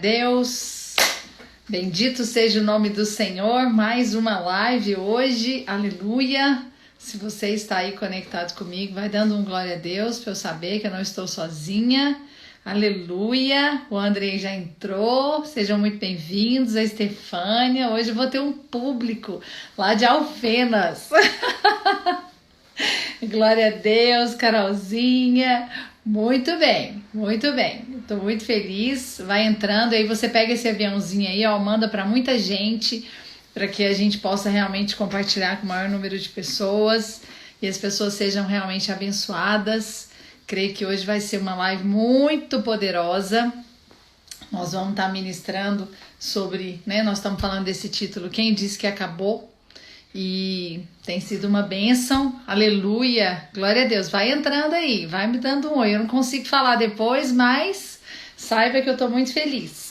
Deus, bendito seja o nome do Senhor, mais uma live hoje, aleluia. Se você está aí conectado comigo, vai dando um glória a Deus para eu saber que eu não estou sozinha, aleluia. O Andrei já entrou, sejam muito bem-vindos, a Estefânia. Hoje eu vou ter um público lá de Alfenas. Glória a Deus, Carolzinha. Muito bem, muito bem. Estou muito feliz. Vai entrando aí, você pega esse aviãozinho aí, ó, manda para muita gente, para que a gente possa realmente compartilhar com o maior número de pessoas e as pessoas sejam realmente abençoadas. Creio que hoje vai ser uma live muito poderosa. Nós vamos estar ministrando sobre, né? Nós estamos falando desse título, Quem Disse que Acabou? E tem sido uma bênção, aleluia, glória a Deus. Vai entrando aí, vai me dando um oi. Eu não consigo falar depois, mas saiba que eu tô muito feliz.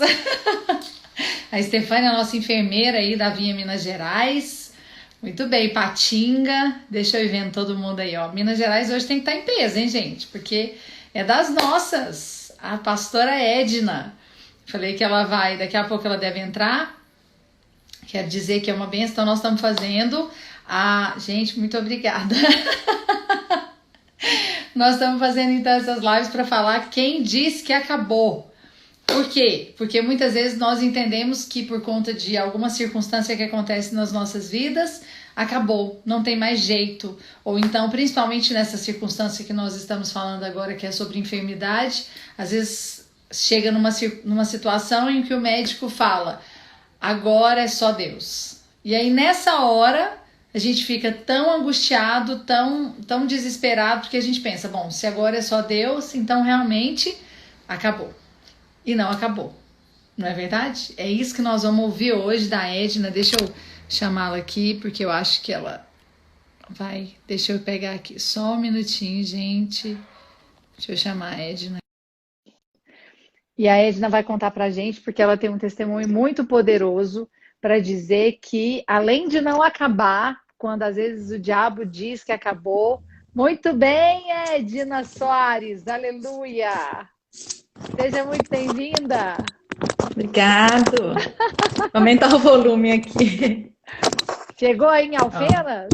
A Estefânia, a nossa enfermeira aí da Vinha Minas Gerais. Muito bem, Patinga. Deixa eu ir vendo todo mundo aí, ó. Minas Gerais hoje tem que estar em peso, hein, gente? Porque é das nossas. A pastora Edna. Falei que ela vai, daqui a pouco ela deve entrar. Quero dizer que é uma bênção, então nós estamos fazendo. Gente, muito obrigada. Nós estamos fazendo então essas lives para falar quem disse que acabou. Por quê? Porque muitas vezes nós entendemos que por conta de alguma circunstância que acontece nas nossas vidas, acabou, não tem mais jeito. Ou então, principalmente nessa circunstância que nós estamos falando agora, que é sobre enfermidade, às vezes chega numa situação em que o médico fala: agora é só Deus. E aí nessa hora a gente fica tão angustiado, tão desesperado, porque a gente pensa, bom, se agora é só Deus, então realmente acabou. E não acabou, não é verdade? É isso que nós vamos ouvir hoje da Edna. Deixa eu chamá-la aqui, porque eu acho que ela vai... Deixa eu pegar aqui só um minutinho, gente. Deixa eu chamar a Edna. E a Edna vai contar pra gente, porque ela tem um testemunho muito poderoso para dizer que, além de não acabar, quando às vezes o diabo diz que acabou, muito bem, Edna Soares, aleluia! Seja muito bem-vinda! Obrigado! Vou aumentar o volume aqui. Chegou aí em Alfenas?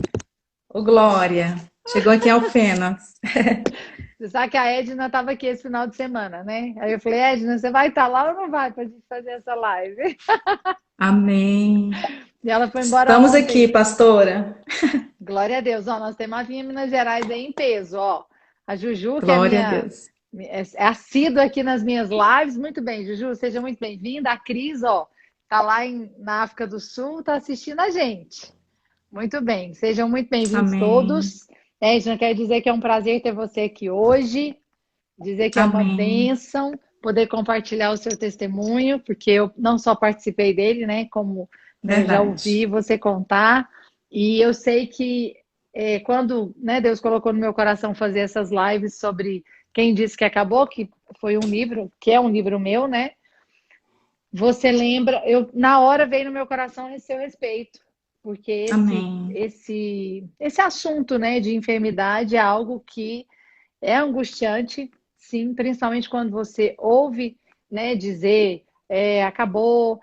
Ô, Glória! Chegou aqui em Alfenas. Você sabe que a Edna estava aqui esse final de semana, né? Aí eu falei, Edna, você vai estar lá ou não vai para a gente fazer essa live? Amém! E ela foi embora Estamos ontem. aqui, pastora. Glória a Deus. Ó, nós temos a Vinha Minas Gerais aí em peso, ó. A Juju, que Glória a Deus. é assídua aqui nas minhas lives. Muito bem, Juju, seja muito bem-vinda. A Cris, ó, tá lá na África do Sul, tá assistindo a gente. Muito bem, sejam muito bem-vindos todos. Edna, quero dizer que é um prazer ter você aqui hoje, dizer que é uma bênção poder compartilhar o seu testemunho, porque eu não só participei dele, né, como eu já ouvi você contar, e eu sei que quando, né, Deus colocou no meu coração fazer essas lives sobre Quem Disse que Acabou, que foi um livro, que é um livro meu, né, você lembra, na hora veio no meu coração esse seu respeito, porque esse assunto, né, de enfermidade é algo que é angustiante, sim, principalmente quando você ouve, né, dizer acabou,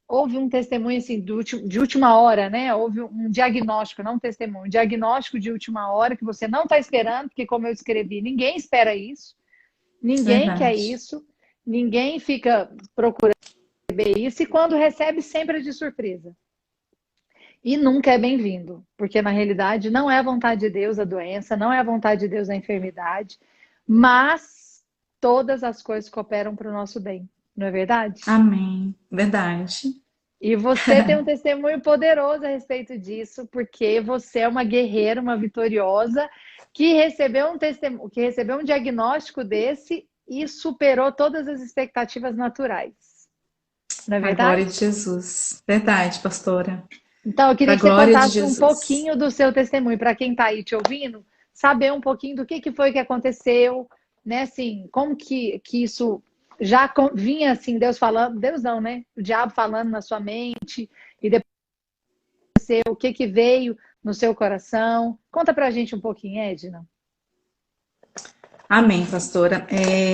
houve um testemunho assim, de última hora, né? Houve um diagnóstico, não um testemunho, um diagnóstico de última hora que você não está esperando, porque como eu escrevi, ninguém espera isso, ninguém quer isso, ninguém fica procurando isso, e quando recebe, sempre é de surpresa. E nunca é bem-vindo, porque na realidade não é a vontade de Deus a doença, não é a vontade de Deus a enfermidade, mas todas as coisas cooperam para o nosso bem, não é verdade? Amém, verdade. E você tem um testemunho poderoso a respeito disso, porque você é uma guerreira, uma vitoriosa, que recebeu um diagnóstico desse e superou todas as expectativas naturais. Não é verdade? A glória de Jesus. Verdade, pastora. Então, eu queria que você contasse um pouquinho do seu testemunho, para quem está aí te ouvindo, saber um pouquinho do que foi que aconteceu, né? Assim, como que isso já vinha assim, Deus falando, Deus não, né? O diabo falando na sua mente, e depois o que veio no seu coração. Conta pra gente um pouquinho, Edna. Amém, pastora.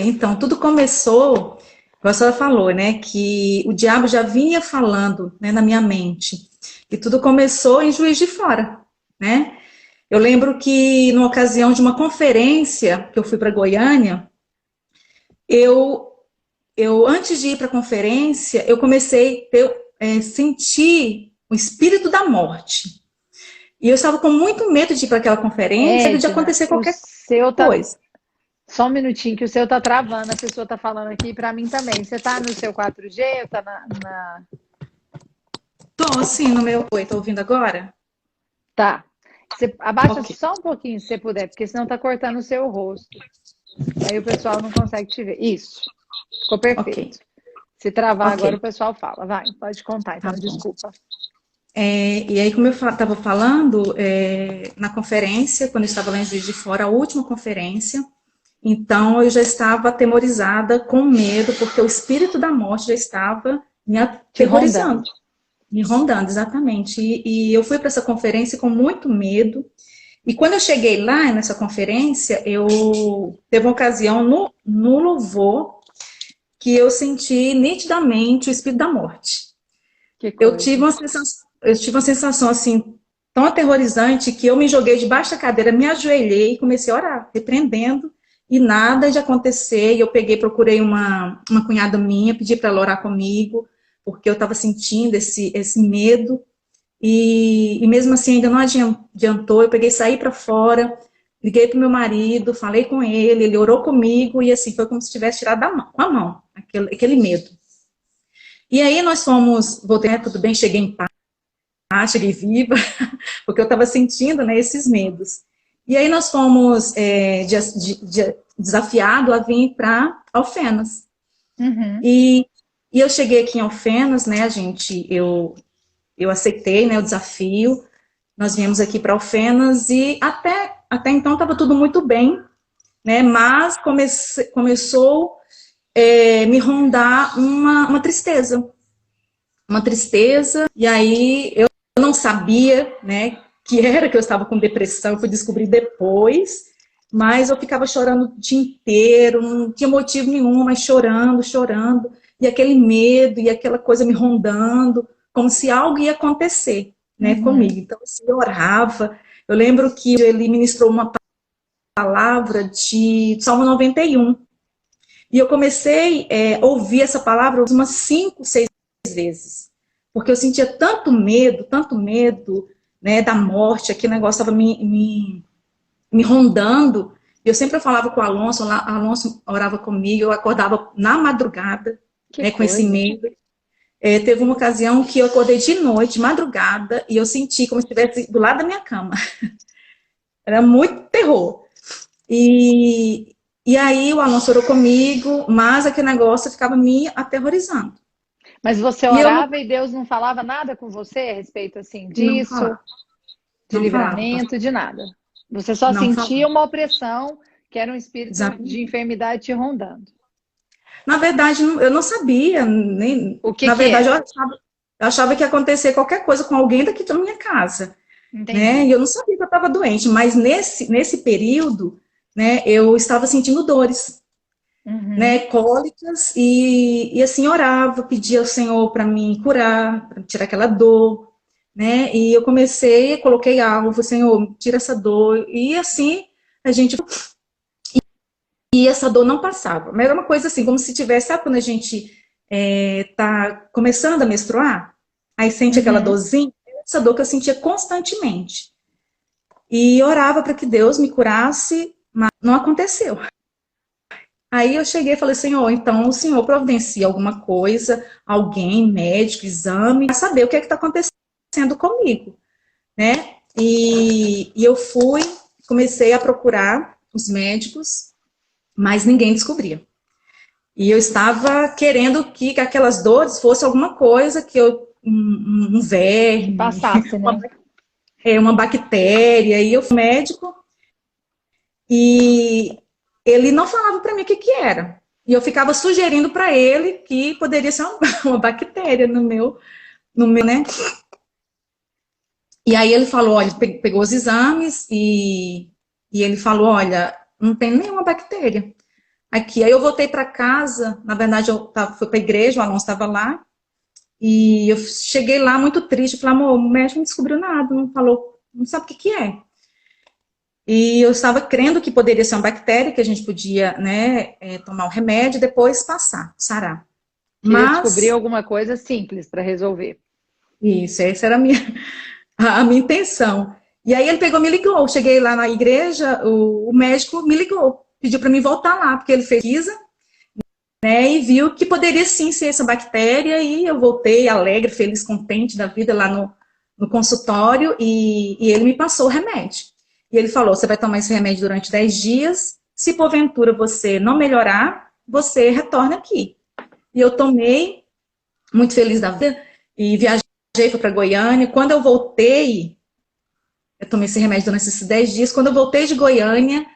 Então, tudo começou a senhora falou, né, que o diabo já vinha falando, né, na minha mente. E tudo começou em Juiz de Fora, né? Eu lembro que, numa ocasião de uma conferência que eu fui para Goiânia, eu, antes de ir para a conferência, eu comecei a sentir o espírito da morte. E eu estava com muito medo de ir para aquela conferência, medo de Edna, acontecer o qualquer seu tá. coisa. Só um minutinho, que o seu tá travando, a pessoa tá falando aqui para mim também. Você tá no seu 4G ou tá na... Tô, sim, no meu... Oi, tá ouvindo agora? Tá. Você abaixa Ok, só um pouquinho, se você puder, porque senão tá cortando o seu rosto. Aí o pessoal não consegue te ver. Isso. Ficou ok, perfeito. Se travar ok, agora, o pessoal fala. Vai, pode contar, tá então, bom. desculpa. E aí, como eu estava falando, na conferência, quando eu estava lá em Juiz de Fora, a última conferência, então eu já estava atemorizada, com medo, porque o espírito da morte já estava me Te aterrorizando, rondando. me rondando, exatamente. E eu fui para essa conferência com muito medo. E quando eu cheguei lá nessa conferência, eu teve uma ocasião no louvor que eu senti nitidamente o espírito da morte. Que Eu coisa. tive uma sensação, assim tão aterrorizante que eu me joguei debaixo da cadeira, me ajoelhei e comecei a orar, repreendendo, e nada de acontecer. E eu peguei, procurei uma cunhada minha, pedi para ela orar comigo, porque eu estava sentindo esse medo, e mesmo assim ainda não adiantou. Eu peguei, saí para fora, liguei para o meu marido, falei com ele orou comigo, e assim, foi como se tivesse tirado com a mão, aquele medo. E aí nós fomos, voltei, né, tudo bem, cheguei em paz, cheguei viva, porque eu estava sentindo, né, esses medos. E aí nós fomos desafiados a vir para Alfenas. Uhum. E eu cheguei aqui em Alfenas, né, eu aceitei, né, o desafio. Nós viemos aqui para Alfenas e até então estava tudo muito bem, né, mas começou me rondar uma tristeza. Uma tristeza, e aí eu não sabia, né, que eu estava com depressão, eu fui descobrir depois, mas eu ficava chorando o dia inteiro, não tinha motivo nenhum, mas chorando, chorando, e aquele medo, e aquela coisa me rondando, como se algo ia acontecer, né, Uhum. comigo. Então, assim, eu orava, eu lembro que ele ministrou uma palavra de Salmo 91, e eu comecei a ouvir essa palavra umas 5, 6 vezes, porque eu sentia tanto medo, né, da morte, aquele negócio estava me rondando. Eu sempre falava com o Alonso orava comigo, eu acordava na madrugada, Que né, com esse coisa. medo. Teve uma ocasião que eu acordei de noite, de madrugada, e eu senti como se estivesse do lado da minha cama. Era muito terror. E, e aí o Alonso orou comigo, mas aquele negócio ficava me aterrorizando. Mas você E eu não, orava e Deus não falava nada com você a respeito assim não disso, falava, de não falava, livramento, de nada. Você só não sentia falava. uma opressão, que era um espírito de Exatamente. enfermidade te rondando. Na verdade, eu não sabia, nem, O que na que verdade, era? eu achava que ia acontecer qualquer coisa com alguém daqui da minha casa, né? Entendi. E eu não sabia que eu estava doente, mas nesse período, né, eu estava sentindo dores, né, Uhum. cólicas, e assim orava, pedia ao Senhor para me curar, para tirar aquela dor, né? E eu coloquei algo, Senhor, tira essa dor, e assim a gente. E essa dor não passava. Mas era uma coisa assim, como se tivesse, sabe quando a gente tá começando a menstruar? Aí sente aquela Uhum. dorzinha? Essa dor que eu sentia constantemente. E orava para que Deus me curasse, mas não aconteceu. Aí eu cheguei e falei, Senhor, então o Senhor providencia alguma coisa, alguém, médico, exame, para saber o que é que está acontecendo comigo, né? E eu comecei a procurar os médicos, mas ninguém descobria. E eu estava querendo que aquelas dores fosse alguma coisa um Que verme, passasse, uma, né? uma bactéria. E eu fui ao médico e ele não falava para mim o que que era. E eu ficava sugerindo para ele que poderia ser uma bactéria no meu, né? E aí ele falou, olha, pegou os exames e ele falou, olha, não tem nenhuma bactéria. aqui. Aí eu voltei para casa, na verdade fui para a igreja, o Alonso estava lá, e eu cheguei lá muito triste, falei, amor, o médico não descobriu nada, não falou, não sabe o que que é. E eu estava crendo que poderia ser uma bactéria, que a gente podia, né, tomar o remédio e depois passar, sarar. Queria descobrir alguma coisa simples para resolver. Isso, essa era a minha intenção. E aí ele pegou, me ligou. Cheguei lá na igreja, o médico me ligou, pediu para mim voltar lá, porque ele fez pesquisa, né, e viu que poderia sim ser essa bactéria, e eu voltei alegre, feliz, contente da vida lá no consultório, e ele me passou o remédio. E ele falou, você vai tomar esse remédio durante 10 dias, se porventura você não melhorar, você retorna aqui. E eu tomei, muito feliz da vida, e viajei, fui para Goiânia. Quando eu voltei, eu tomei esse remédio durante esses 10 dias, quando eu voltei de Goiânia,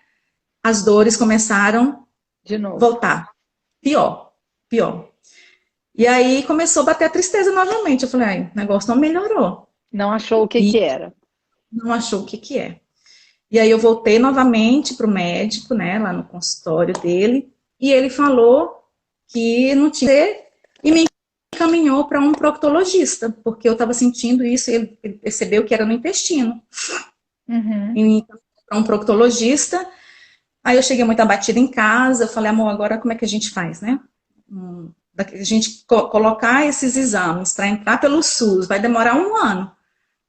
as dores começaram de novo. Voltar. Pior. E aí começou a bater a tristeza novamente. Eu falei, ai, o negócio não melhorou. Não achou o que era. Não achou o que é. E aí eu voltei novamente para o médico, né, lá no consultório dele, e ele falou que não tinha, e me encaminhou para um proctologista, porque eu estava sentindo isso, e ele percebeu que era no intestino. Uhum. E para um proctologista. Aí eu cheguei muito abatida em casa, eu falei, amor, agora como é que a gente faz, né? A gente colocar esses exames para entrar pelo SUS, vai demorar 1 ano.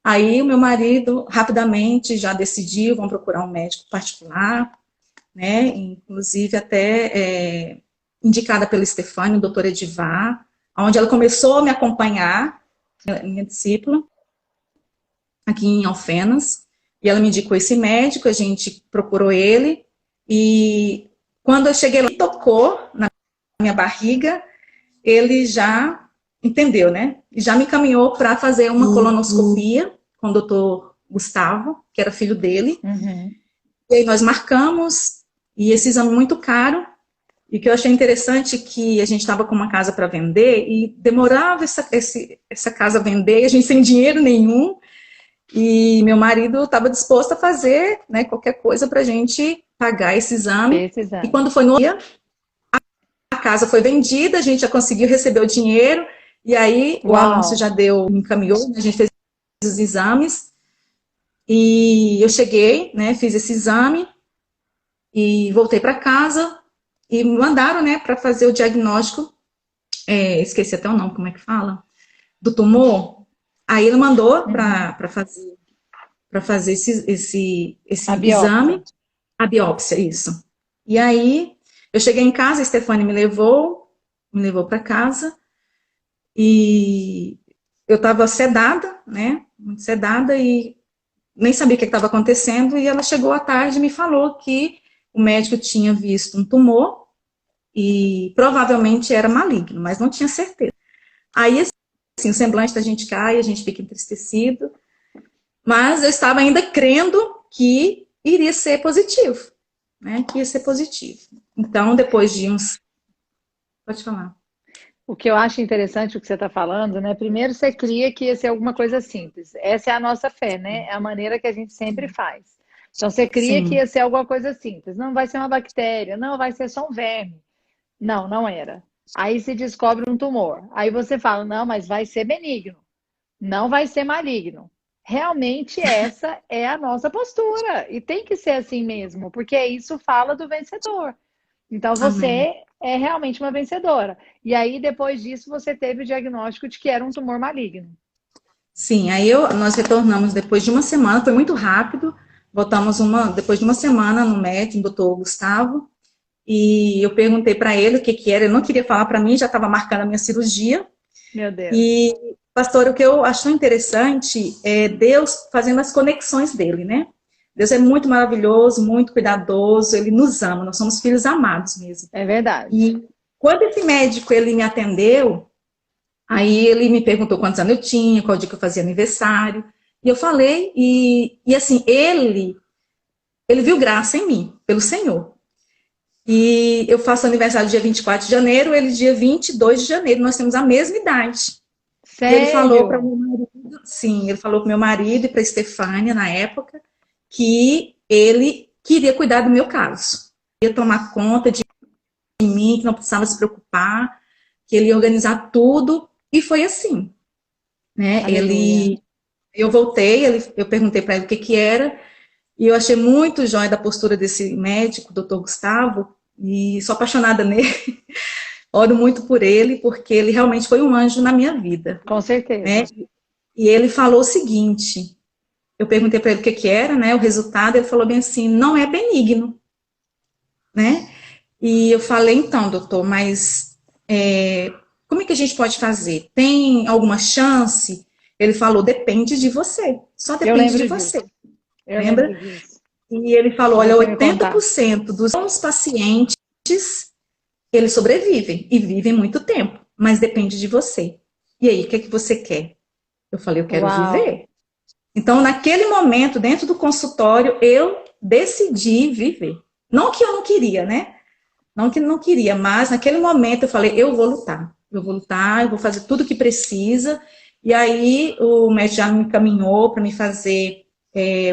Aí o meu marido rapidamente já decidiu, vamos procurar um médico particular, né? Inclusive até indicada pela Stefânia, o doutor Edivar, onde ela começou a me acompanhar, minha discípula, aqui em Alfenas, e ela me indicou esse médico, a gente procurou ele, e quando eu cheguei lá, ele tocou na minha barriga, ele já entendeu, né? E já me encaminhou para fazer uma colonoscopia com o doutor Gustavo, que era filho dele. Uhum. E aí nós marcamos, e esse exame muito caro, e o que eu achei interessante é que a gente estava com uma casa para vender, e demorava essa casa a vender, e a gente sem dinheiro nenhum, e meu marido estava disposto a fazer, né, qualquer coisa para a gente pagar esse exame. E quando foi no dia, a casa foi vendida, a gente já conseguiu receber o dinheiro, e aí o Alonso já me encaminhou, a gente fez os exames, e eu cheguei, né, fiz esse exame, e voltei para casa, e me mandaram, né, para fazer o diagnóstico, esqueci até o nome, como é que fala, do tumor. Aí ele mandou para fazer esse exame, a biópsia, isso. E aí eu cheguei em casa, a Stefânia me levou para casa, e eu estava sedada, né, muito sedada, e nem sabia o que estava acontecendo, e ela chegou à tarde e me falou que o médico tinha visto um tumor, e provavelmente era maligno, mas não tinha certeza. Aí, assim, o semblante da gente cai, a gente fica entristecido, mas eu estava ainda crendo que iria ser positivo, né, que ia ser positivo. Então, depois de uns... Pode falar. O que eu acho interessante o que você está falando, né? Primeiro você cria que ia ser alguma coisa simples. Essa é a nossa fé, né? É a maneira que a gente sempre faz. Então você cria que ia ser alguma coisa simples. Não vai ser uma bactéria, não vai ser só um verme. Não, não era. Aí se descobre um tumor. Aí você fala, não, mas vai ser benigno. Não vai ser maligno. Realmente essa é a nossa postura. E tem que ser assim mesmo, porque isso fala do vencedor. Então você é realmente uma vencedora. E aí, depois disso, você teve o diagnóstico de que era um tumor maligno. Sim, aí nós retornamos depois de uma semana, foi muito rápido. Voltamos depois de uma semana no médico, no doutor Gustavo, e eu perguntei para ele o que era. Ele não queria falar para mim, já estava marcando a minha cirurgia. Meu Deus. E, pastor, o que eu acho interessante é Deus fazendo as conexões dele, né? Deus é muito maravilhoso, muito cuidadoso, Ele nos ama, nós somos filhos amados mesmo. É verdade. E quando esse médico, ele me atendeu, aí ele me perguntou quantos anos eu tinha, qual dia que eu fazia aniversário, e eu falei, e assim, ele viu graça em mim, pelo Senhor. E eu faço aniversário dia 24 de janeiro, ele dia 22 de janeiro, nós temos a mesma idade. Sério? E ele falou para meu marido, sim, ele falou para meu marido e para a Stefânia, na época, que ele queria cuidar do meu caso. Ia tomar conta de em mim, que não precisava se preocupar, que ele ia organizar tudo, e foi assim, né? Aleluia. Eu voltei, eu perguntei para ele o que que era, e eu achei muito jóia da postura desse médico, doutor Gustavo, e sou apaixonada nele. Oro muito por ele, porque ele realmente foi um anjo na minha vida, Com né? certeza. E ele falou o seguinte, eu perguntei para ele o que que era, né? O resultado, ele falou bem assim, não é benigno, né? E eu falei, então, doutor, mas como é que a gente pode fazer? Tem alguma chance? Ele falou, depende de você, só Eu depende de lembro disso. você, Eu lembro lembra? disso. E ele falou, De olha, você me contar. 80% dos bons pacientes, eles sobrevivem e vivem muito tempo, mas depende de você. E aí, o que é que você quer? Eu falei, eu quero Uau. viver. Então, naquele momento, dentro do consultório, eu decidi viver. Não que eu não queria, né? Não que não queria, mas naquele momento eu falei, eu vou lutar. Eu vou lutar, eu vou fazer tudo o que precisa. E aí o médico já me encaminhou para me fazer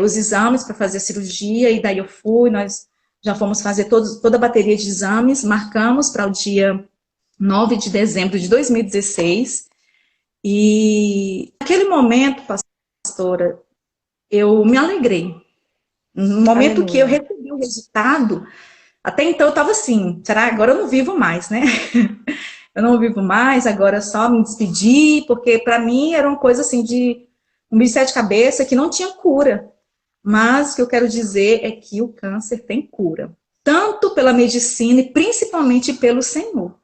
os exames, para fazer a cirurgia, e daí eu fui, nós já fomos fazer toda a bateria de exames, marcamos para o dia 9 de dezembro de 2016. E naquele momento, pastora, eu me alegrei. No momento que eu Aleluia. recebi o resultado, até então eu estava assim, será agora eu não vivo mais, né? Eu não vivo mais, agora é só me despedir, porque para mim era uma coisa assim de um bicho de sete cabeças que não tinha cura. Mas o que eu quero dizer é que o câncer tem cura, tanto pela medicina e principalmente pelo Senhor,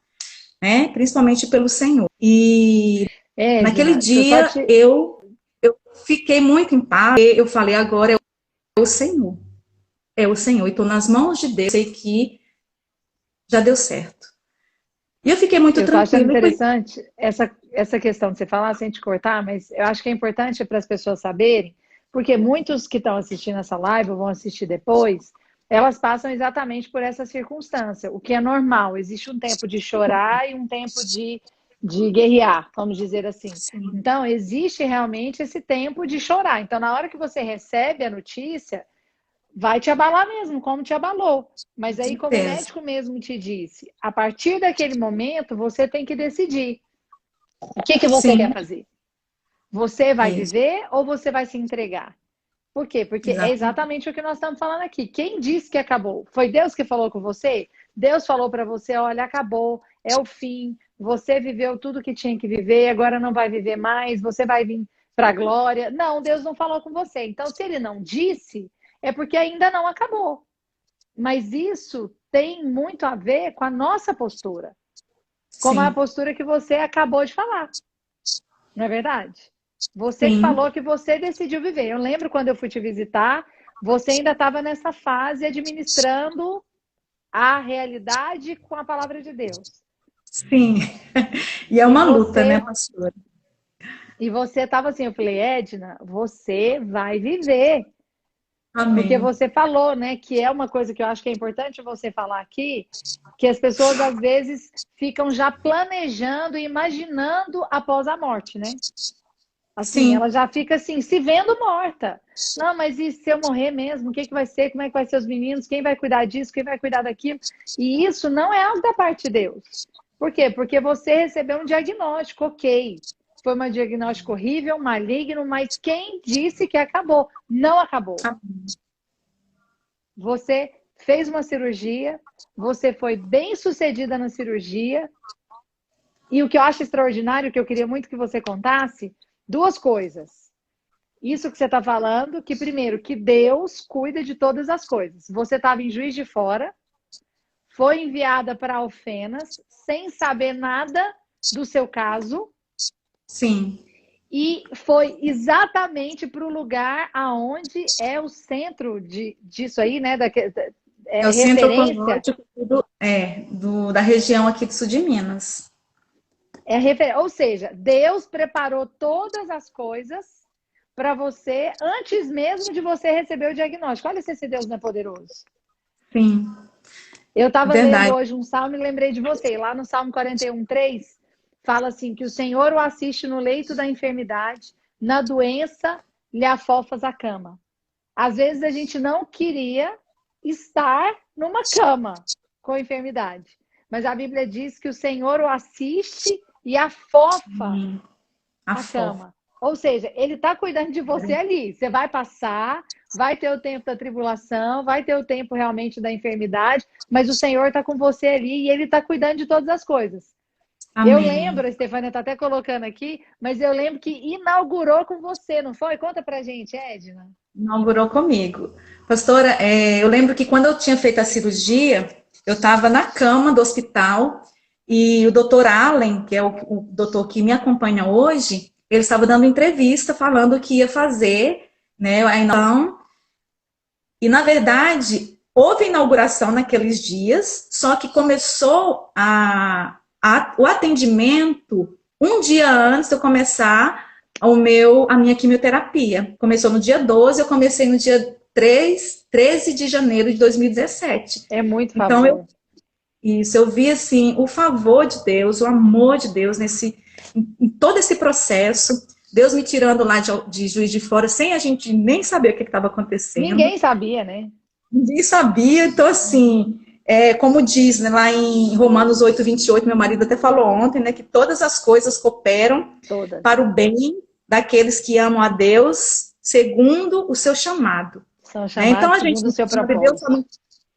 né? Principalmente pelo Senhor. E naquele Edna, deixa eu só dia te. eu fiquei muito em paz. Eu falei, agora é o Senhor. É o Senhor. E estou nas mãos de Deus. Sei que já deu certo. E eu fiquei muito Eu estou achando tranquila e fui. interessante essa questão de você falar sem te cortar, mas eu acho que é importante para as pessoas saberem, porque muitos que estão assistindo essa live ou vão assistir depois, elas passam exatamente por essa circunstância, o que é normal. Existe um tempo de chorar e um tempo de guerrear, vamos dizer assim. Sim, Então, existe realmente esse tempo de chorar. Então, na hora que você recebe a notícia, vai te abalar mesmo, como te abalou. Mas com aí, como o certeza. médico mesmo te disse, a partir daquele momento, você tem que decidir o que que você quer Sim, fazer. Você vai isso, viver ou você vai se entregar? Por quê? Porque é exatamente. exatamente o que nós estamos falando aqui. Quem disse que acabou? Foi Deus que falou com você? Deus falou para você, olha, acabou, é o fim, você viveu tudo que tinha que viver, agora não vai viver mais, você vai vir para a glória. Não, Deus não falou com você. Então, se ele não disse, é porque ainda não acabou. Mas isso tem muito a ver com a nossa postura, como a Sim, postura que você acabou de falar, não é verdade? Você que sim, falou que você decidiu viver. Eu lembro quando eu fui te visitar, você ainda estava nessa fase administrando a realidade com a palavra de Deus. sim. E é E uma luta, né, você pastora? e você estava assim, eu falei, Edna, você vai viver. Porque Amém. você falou, né, que é uma coisa que eu acho que é importante você falar aqui, que as pessoas às vezes ficam já planejando e imaginando após a morte, né? Assim, ela Sim, já fica assim, se vendo morta. Não, mas e se eu morrer mesmo? O que que vai ser? Como é que vai ser os meninos? Quem vai cuidar disso? Quem vai cuidar daquilo? E isso não é algo da parte de Deus. Por quê? Porque você recebeu um diagnóstico, ok. Foi um diagnóstico horrível, maligno, mas quem disse que acabou? Não acabou. Você fez uma cirurgia, você foi bem sucedida na cirurgia, e o que eu acho extraordinário, que eu queria muito que você contasse, duas coisas. Isso que você está falando, que primeiro, que Deus cuida de todas as coisas. Você estava em Juiz de Fora, foi enviada para Alfenas, sem saber nada do seu caso, sim. e foi exatamente para o lugar aonde é o centro disso aí, né? É o centro Referência. oncológico da região aqui do sul de Minas. Ou seja, Deus preparou todas as coisas para você antes mesmo de você receber o diagnóstico. Olha se esse Deus não é poderoso. Sim, Eu estava lendo verdade. hoje um salmo e lembrei de você. Lá no Salmo 41:3, fala assim, que o Senhor o assiste no leito da enfermidade, na doença lhe afofas a cama. Às vezes a gente não queria estar numa cama com enfermidade. mas a Bíblia diz que o Senhor o assiste e afofa a cama. Ou seja, ele está cuidando de você ali. Você vai passar, vai ter o tempo da tribulação, vai ter o tempo realmente da enfermidade, mas o Senhor está com você ali e ele está cuidando de todas as coisas. Amém. Eu lembro, a Estefânia está até colocando aqui, mas eu lembro que inaugurou com você, não foi? Conta pra gente, Edna. Inaugurou comigo. Pastora, eu lembro que quando eu tinha feito a cirurgia, eu estava na cama do hospital e o doutor Allen, que é o doutor que me acompanha hoje, ele estava dando entrevista falando que ia fazer, né, a inauguração. E, na verdade, houve inauguração naqueles dias, só que começou o atendimento um dia antes de eu começar a minha quimioterapia. Começou no dia 12, eu comecei no dia 13 de janeiro de 2017. É muito favor. Então, eu vi, assim, o favor de Deus, o amor de Deus em todo esse processo. Deus me tirando lá de Juiz de Fora, sem a gente nem saber o que estava acontecendo. Ninguém sabia, né? Ninguém sabia. Então, assim, como diz, né, lá em Romanos 8:28, meu marido até falou ontem, né, que todas as coisas cooperam para o bem daqueles que amam a Deus, segundo o seu chamado. São chamados então, a gente, segundo o seu propósito.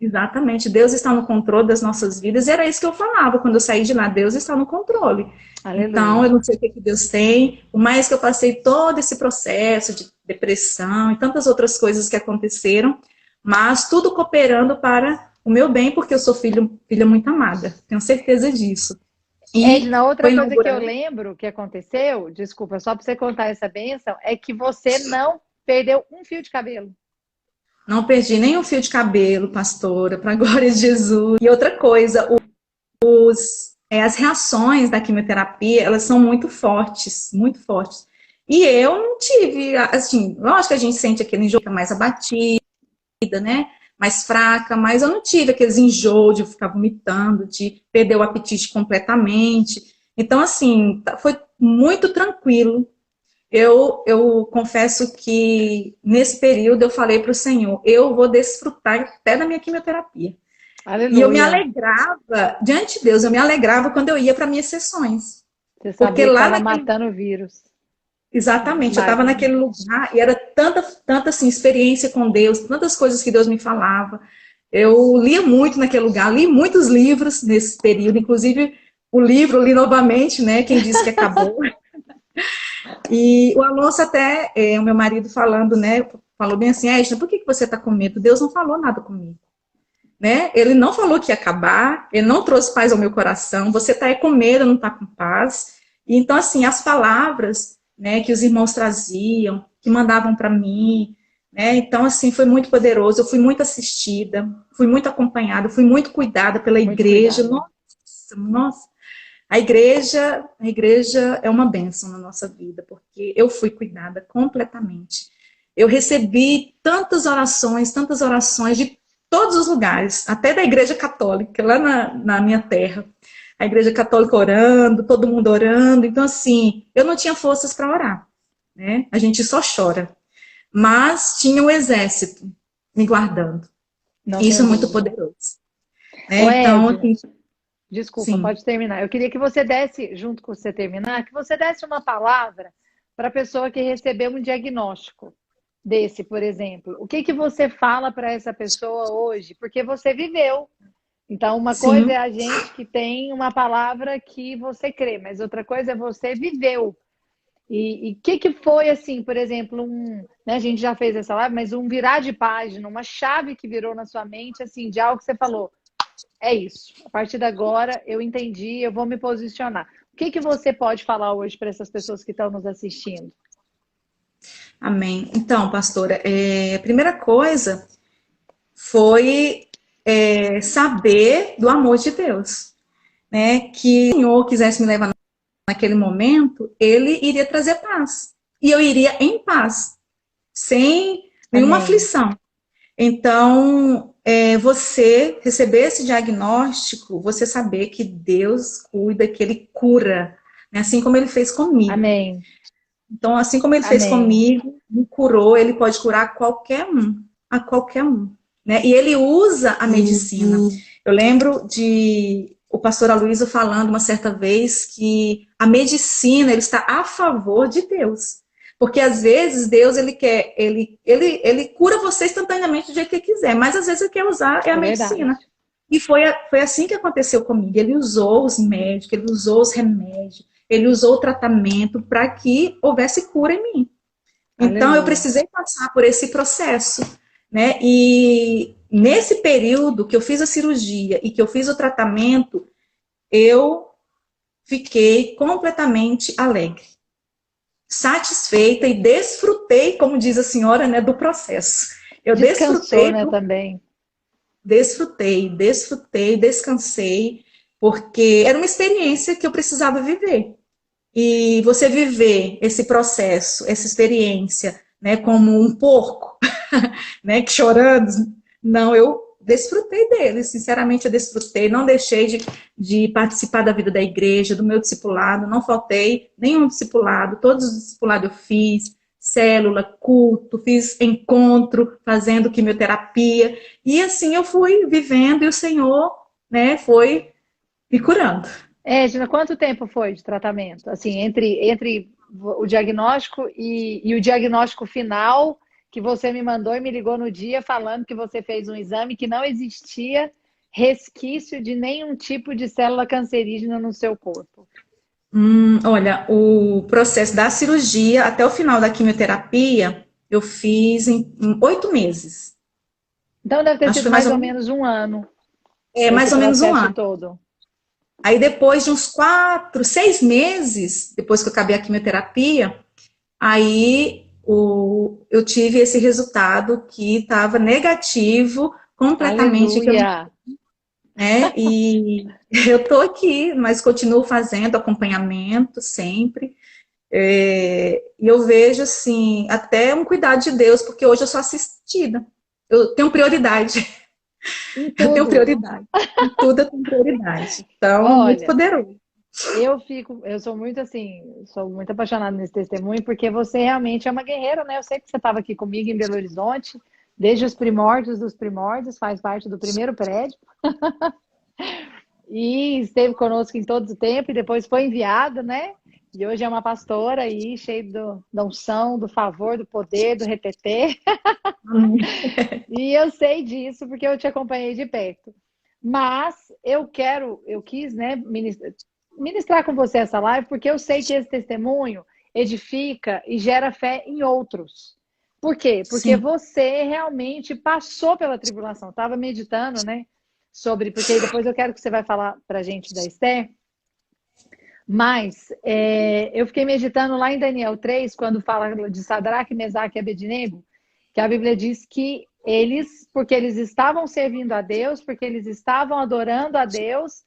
Exatamente, Deus está no controle das nossas vidas, e era isso que eu falava quando eu saí de lá, Deus está no controle. Aleluia. Então, eu não sei o que Deus tem, por mais que eu passei todo esse processo de depressão e tantas outras coisas que aconteceram, mas tudo cooperando para o meu bem, porque eu sou filha muito amada, tenho certeza disso. Edna, outra coisa que eu lembro que aconteceu, desculpa, só para você contar essa bênção, é que você não perdeu um fio de cabelo. Não perdi nenhum fio de cabelo, pastora, para a glória de Jesus. E outra coisa, as reações da quimioterapia, elas são muito fortes, muito fortes. E eu não tive, assim, lógico que a gente sente aquele enjoo mais abatida, né, mais fraca, mas eu não tive aqueles enjoos de ficar vomitando, de perder o apetite completamente. Então, assim, foi muito tranquilo. Eu confesso que nesse período eu falei para o Senhor, eu vou desfrutar até da minha quimioterapia. Aleluia. E eu me alegrava, diante de Deus, eu me alegrava quando eu ia para minhas sessões. Você sabia porque lá estava matando o vírus. Exatamente, eu estava naquele lugar e era tanta assim, experiência com Deus, tantas coisas que Deus me falava. Eu lia muito naquele lugar, li muitos livros nesse período, inclusive o livro eu li novamente, né? Quem disse que acabou. E o Alonso até, o meu marido falando, né, falou bem assim, Edna, por que você está com medo? Deus não falou nada comigo, né? Ele não falou que ia acabar, ele não trouxe paz ao meu coração, você está aí com medo, não está com paz. E então, assim, as palavras, né, que os irmãos traziam, que mandavam para mim, né, então, assim, foi muito poderoso, eu fui muito assistida, fui muito acompanhada, fui muito cuidada pela igreja, nossa. A igreja é uma bênção na nossa vida, porque eu fui cuidada completamente. Eu recebi tantas orações de todos os lugares, até da igreja católica, lá na minha terra. A igreja católica orando, todo mundo orando. Então, assim, eu não tinha forças para orar, né? A gente só chora. Mas tinha um exército me guardando. Isso é muito poderoso. Né? Então, assim, desculpa, sim. Pode terminar. Eu queria que você desse, junto com você terminar, que você desse uma palavra para a pessoa que recebeu um diagnóstico desse, por exemplo. O que você fala para essa pessoa hoje? Porque você viveu. Então, uma sim. coisa é a gente que tem uma palavra que você crê, mas outra coisa é você viveu. E o que foi, assim, por exemplo, né, a gente já fez essa live, mas um virar de página, uma chave que virou na sua mente, assim, de algo que você falou. É isso. A partir de agora, eu entendi, eu vou me posicionar. O que você pode falar hoje para essas pessoas que estão nos assistindo? Amém. Então, pastora, a primeira coisa foi saber do amor de Deus, né? Que o Senhor quisesse me levar naquele momento, Ele iria trazer paz. E eu iria em paz, sem nenhuma Amém. Aflição. Então, você receber esse diagnóstico, você saber que Deus cuida, que Ele cura, né? Assim como Ele fez comigo. Amém. Então, assim como Ele fez comigo, me curou, Ele pode curar a qualquer um, né? E Ele usa a medicina. Eu lembro de o pastor Aloysio falando uma certa vez que a medicina ele está a favor de Deus. Porque às vezes Deus ele cura você instantaneamente do jeito que ele quiser, mas às vezes ele quer usar a medicina. Verdade. E foi assim que aconteceu comigo. Ele usou os médicos, ele usou os remédios, ele usou o tratamento para que houvesse cura em mim. Então, eu precisei passar por esse processo, né? E nesse período que eu fiz a cirurgia e que eu fiz o tratamento, eu fiquei completamente alegre, satisfeita e desfrutei, como diz a senhora, né, do processo. Eu descansou, né, também. Desfrutei, descansei, porque era uma experiência que eu precisava viver. E você viver esse processo, essa experiência, né, como um porco, né, chorando, não, eu desfrutei dele, sinceramente eu desfrutei, não deixei de participar da vida da igreja, do meu discipulado, não faltei nenhum discipulado, todos os discipulados eu fiz, célula, culto, fiz encontro, fazendo quimioterapia, e assim eu fui vivendo e o Senhor, né, foi me curando. Gina, quanto tempo foi de tratamento? Assim, entre o diagnóstico e o diagnóstico final que você me mandou e me ligou no dia falando que você fez um exame que não existia resquício de nenhum tipo de célula cancerígena no seu corpo. Olha, o processo da cirurgia até o final da quimioterapia eu fiz em 8 meses. Então deve ter sido mais ou menos um ano. Mais ou menos um ano. Todo. Aí depois de uns 4, 6 meses, depois que eu acabei a quimioterapia, aí eu tive esse resultado que estava negativo, completamente. Aleluia! E eu estou aqui, mas continuo fazendo acompanhamento sempre. E eu vejo, assim, até um cuidado de Deus, porque hoje eu sou assistida. Eu tenho prioridade. Eu tenho prioridade. Em tudo eu tenho prioridade. Então, olha, muito poderoso. Eu sou muito assim, sou muito apaixonada nesse testemunho, porque você realmente é uma guerreira, né? Eu sei que você estava aqui comigo em Belo Horizonte, desde os primórdios dos primórdios, faz parte do primeiro prédio. E esteve conosco em todo o tempo, e depois foi enviada, né? E hoje é uma pastora aí, cheia da unção, do favor, do poder, do reteté. E eu sei disso, porque eu te acompanhei de perto. Mas eu quis, né, ministrar com você essa live, porque eu sei que esse testemunho edifica e gera fé em outros. Por quê? Porque você realmente passou pela tribulação. Estava meditando, né? Porque depois eu quero que você vai falar pra gente da Esther. Mas eu fiquei meditando lá em Daniel 3, quando fala de Sadraque, Mesaque e Abednego, que a Bíblia diz que porque eles estavam servindo a Deus, porque eles estavam adorando a Deus,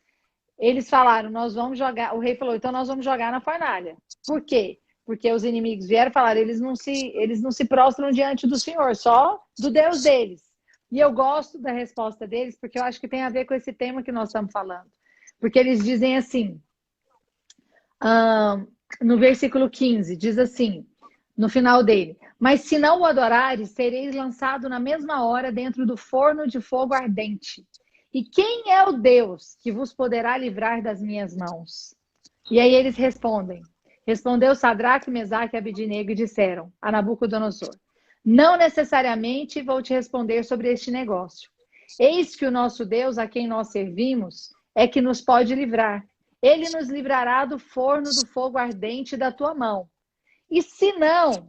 eles falaram, nós vamos jogar, o rei falou, então nós vamos jogar na fornalha. Por quê? Porque os inimigos vieram e falaram, eles não se prostram diante do Senhor, só do Deus deles. E eu gosto da resposta deles, porque eu acho que tem a ver com esse tema que nós estamos falando. Porque eles dizem assim, no versículo 15, diz assim, no final dele, mas se não o adorares, sereis lançado na mesma hora dentro do forno de fogo ardente. E quem é o Deus que vos poderá livrar das minhas mãos? E aí eles respondem. Respondeu Sadraque, Mesaque e Abednego e disseram a Nabucodonosor, não necessariamente vou te responder sobre este negócio. Eis que o nosso Deus, a quem nós servimos, é que nos pode livrar. Ele nos livrará do forno do fogo ardente da tua mão. E se não,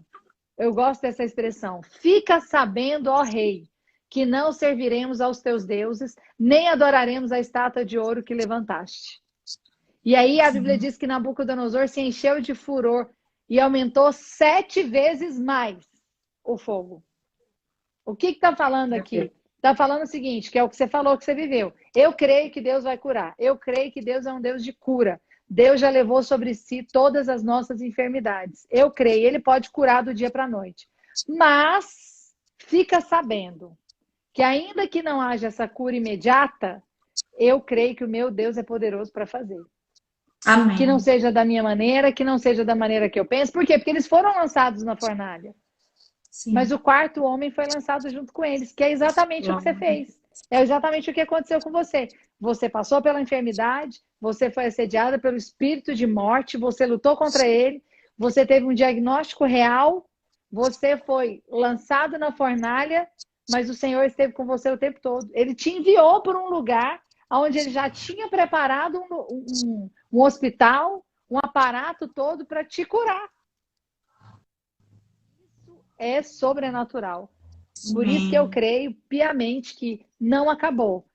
eu gosto dessa expressão, fica sabendo, ó rei, que não serviremos aos teus deuses, nem adoraremos a estátua de ouro que levantaste. E aí a Bíblia diz que Nabucodonosor se encheu de furor e aumentou 7 vezes mais o fogo. O que está falando aqui? Está falando o seguinte, que é o que você falou, que você viveu. Eu creio que Deus vai curar. Eu creio que Deus é um Deus de cura. Deus já levou sobre si todas as nossas enfermidades. Eu creio, Ele pode curar do dia para a noite. Mas fica sabendo que ainda que não haja essa cura imediata, eu creio que o meu Deus é poderoso para fazer. Amém. Que não seja da minha maneira, que não seja da maneira que eu penso. Por quê? Porque eles foram lançados na fornalha. Sim. Mas o quarto homem foi lançado junto com eles, que é exatamente o que você fez. É exatamente o que aconteceu com você. Você passou pela enfermidade, você foi assediada pelo espírito de morte, você lutou contra ele, você teve um diagnóstico real, você foi lançado na fornalha, mas o Senhor esteve com você o tempo todo. Ele te enviou para um lugar onde ele já tinha preparado um hospital, um aparato todo para te curar. Isso é sobrenatural. Por isso que eu creio piamente que não acabou.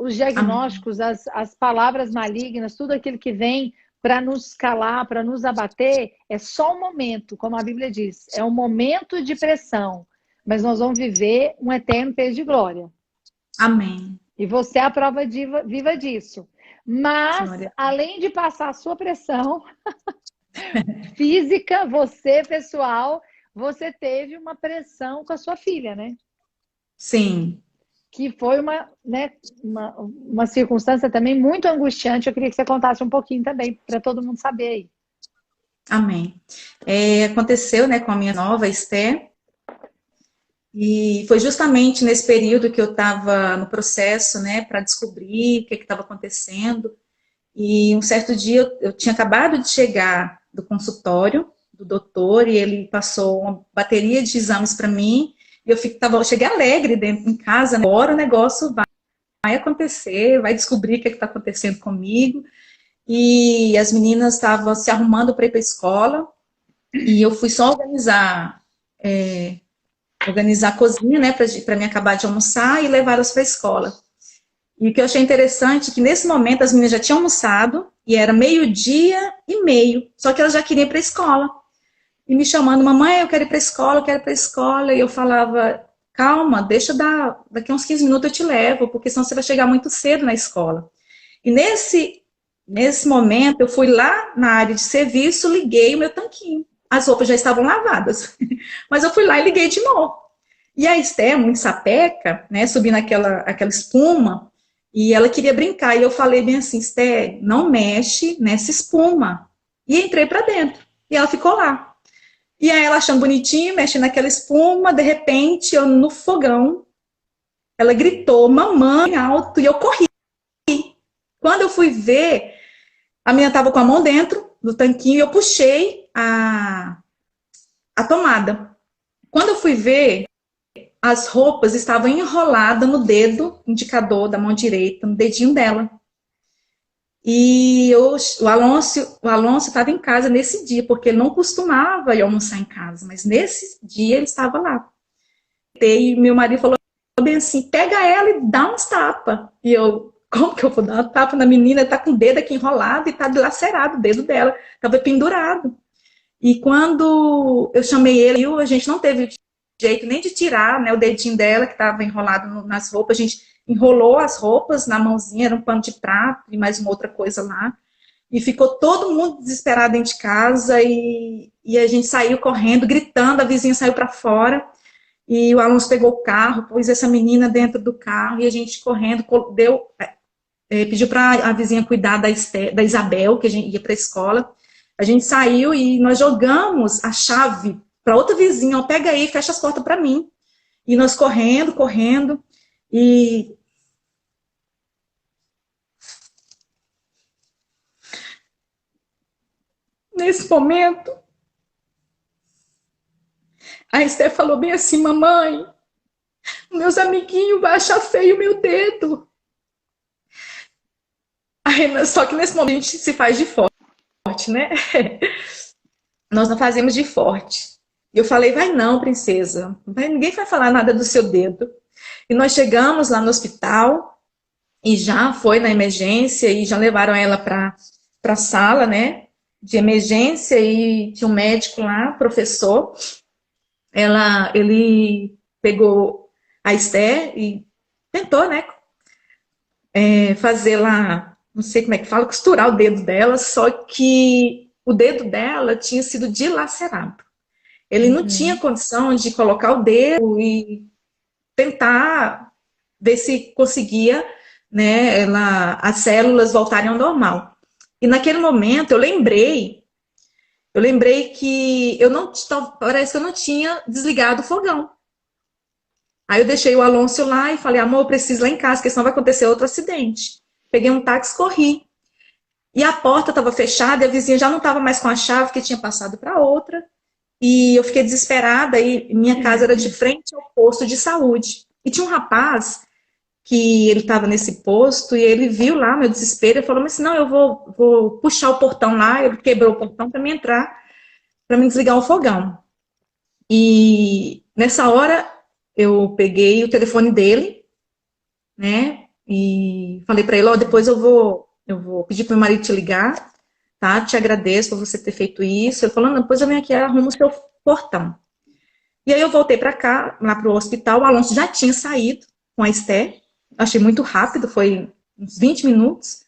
Os diagnósticos, as palavras malignas, tudo aquilo que vem para nos calar, para nos abater, é só um momento, como a Bíblia diz, é um momento de pressão, mas nós vamos viver um eterno peso de glória. Amém. E você é a prova viva disso. Mas, além de passar a sua pressão física, você, pessoal, você teve uma pressão com a sua filha, né? Sim. Que foi uma circunstância também muito angustiante. Eu queria que você contasse um pouquinho também, para todo mundo saber aí. Amém. Aconteceu, né, com a minha nova, Esther, e foi justamente nesse período que eu estava no processo, né, para descobrir o que estava acontecendo. E um certo dia eu tinha acabado de chegar do consultório do doutor e ele passou uma bateria de exames para mim. E eu cheguei alegre dentro em casa. Agora o negócio vai acontecer, vai descobrir o que está acontecendo comigo. E as meninas estavam se arrumando para ir para a escola. E eu fui só organizar a cozinha, né, para mim acabar de almoçar e levá-las para a escola. E o que eu achei interessante é que nesse momento as meninas já tinham almoçado e era 12:30, só que elas já queriam ir para a escola. E me chamando, mamãe, eu quero ir para a escola, eu quero ir para a escola. E eu falava, calma, deixa daqui a uns 15 minutos eu te levo, porque senão você vai chegar muito cedo na escola. E nesse momento eu fui lá na área de serviço, liguei o meu tanquinho. As roupas já estavam lavadas, mas eu fui lá e liguei de novo. E a Esther, muito sapeca, né, subindo aquela espuma, e ela queria brincar. E eu falei bem assim, Esther, não mexe nessa espuma. E entrei para dentro. E ela ficou lá. E aí ela achando bonitinho, mexendo naquela espuma, de repente, eu no fogão, ela gritou, mamãe, alto, e eu corri. Quando eu fui ver, a menina estava com a mão dentro do tanquinho, e eu puxei a tomada. Quando eu fui ver, as roupas estavam enroladas no dedo indicador da mão direita, no dedinho dela. E o Alonso estava em casa nesse dia, porque ele não costumava ir almoçar em casa, mas nesse dia ele estava lá. E meu marido falou bem assim, pega ela e dá uns tapas. E eu, como que eu vou dar uma tapa na menina? Está com o dedo aqui enrolado e está dilacerado o dedo dela, estava pendurado. E quando eu chamei ele, a gente não teve jeito nem de tirar, né, o dedinho dela que estava enrolado nas roupas, a gente enrolou as roupas na mãozinha, era um pano de prato e mais uma outra coisa lá. E ficou todo mundo desesperado dentro de casa e a gente saiu correndo, gritando, a vizinha saiu para fora e o Alonso pegou o carro, pôs essa menina dentro do carro e a gente correndo, pediu para a vizinha cuidar da Isabel, que a gente ia para a escola. A gente saiu e nós jogamos a chave para outra vizinha, ó, pega aí, fecha as portas para mim. E nós correndo, e nesse momento, a Esther falou bem assim, mamãe, meus amiguinhos vão achar feio o meu dedo. Aí, só que nesse momento a gente se faz de forte, né? Nós não fazemos de forte. E eu falei, vai não, princesa, ninguém vai falar nada do seu dedo. E nós chegamos lá no hospital, e já foi na emergência, e já levaram ela para a sala, né, de emergência, e tinha um médico lá, professor, ele pegou a Esther e tentou, né, fazer lá, não sei como é que fala, costurar o dedo dela, só que o dedo dela tinha sido dilacerado. Ele não tinha condição de colocar o dedo e tentar ver se conseguia, né, as células voltarem ao normal. E naquele momento eu lembrei que parece que eu não tinha desligado o fogão. Aí eu deixei o Alonso lá e falei, amor, eu preciso ir lá em casa, porque senão vai acontecer outro acidente. Peguei um táxi, corri. E a porta estava fechada e a vizinha já não estava mais com a chave, que tinha passado para outra. E eu fiquei desesperada e minha casa era de frente ao posto de saúde. E tinha um rapaz que ele estava nesse posto e ele viu lá meu desespero e falou, mas não, eu vou puxar o portão lá. Ele quebrou o portão para mim entrar, para mim desligar o fogão. E nessa hora eu peguei o telefone dele, né? E falei para ele, ó, depois eu vou pedir para o meu marido te ligar, tá? Te agradeço por você ter feito isso. Ele falou, não, depois eu venho aqui e arrumo o seu portão. E aí eu voltei para cá, lá para o hospital, o Alonso já tinha saído com a Esté, achei muito rápido, foi uns 20 minutos.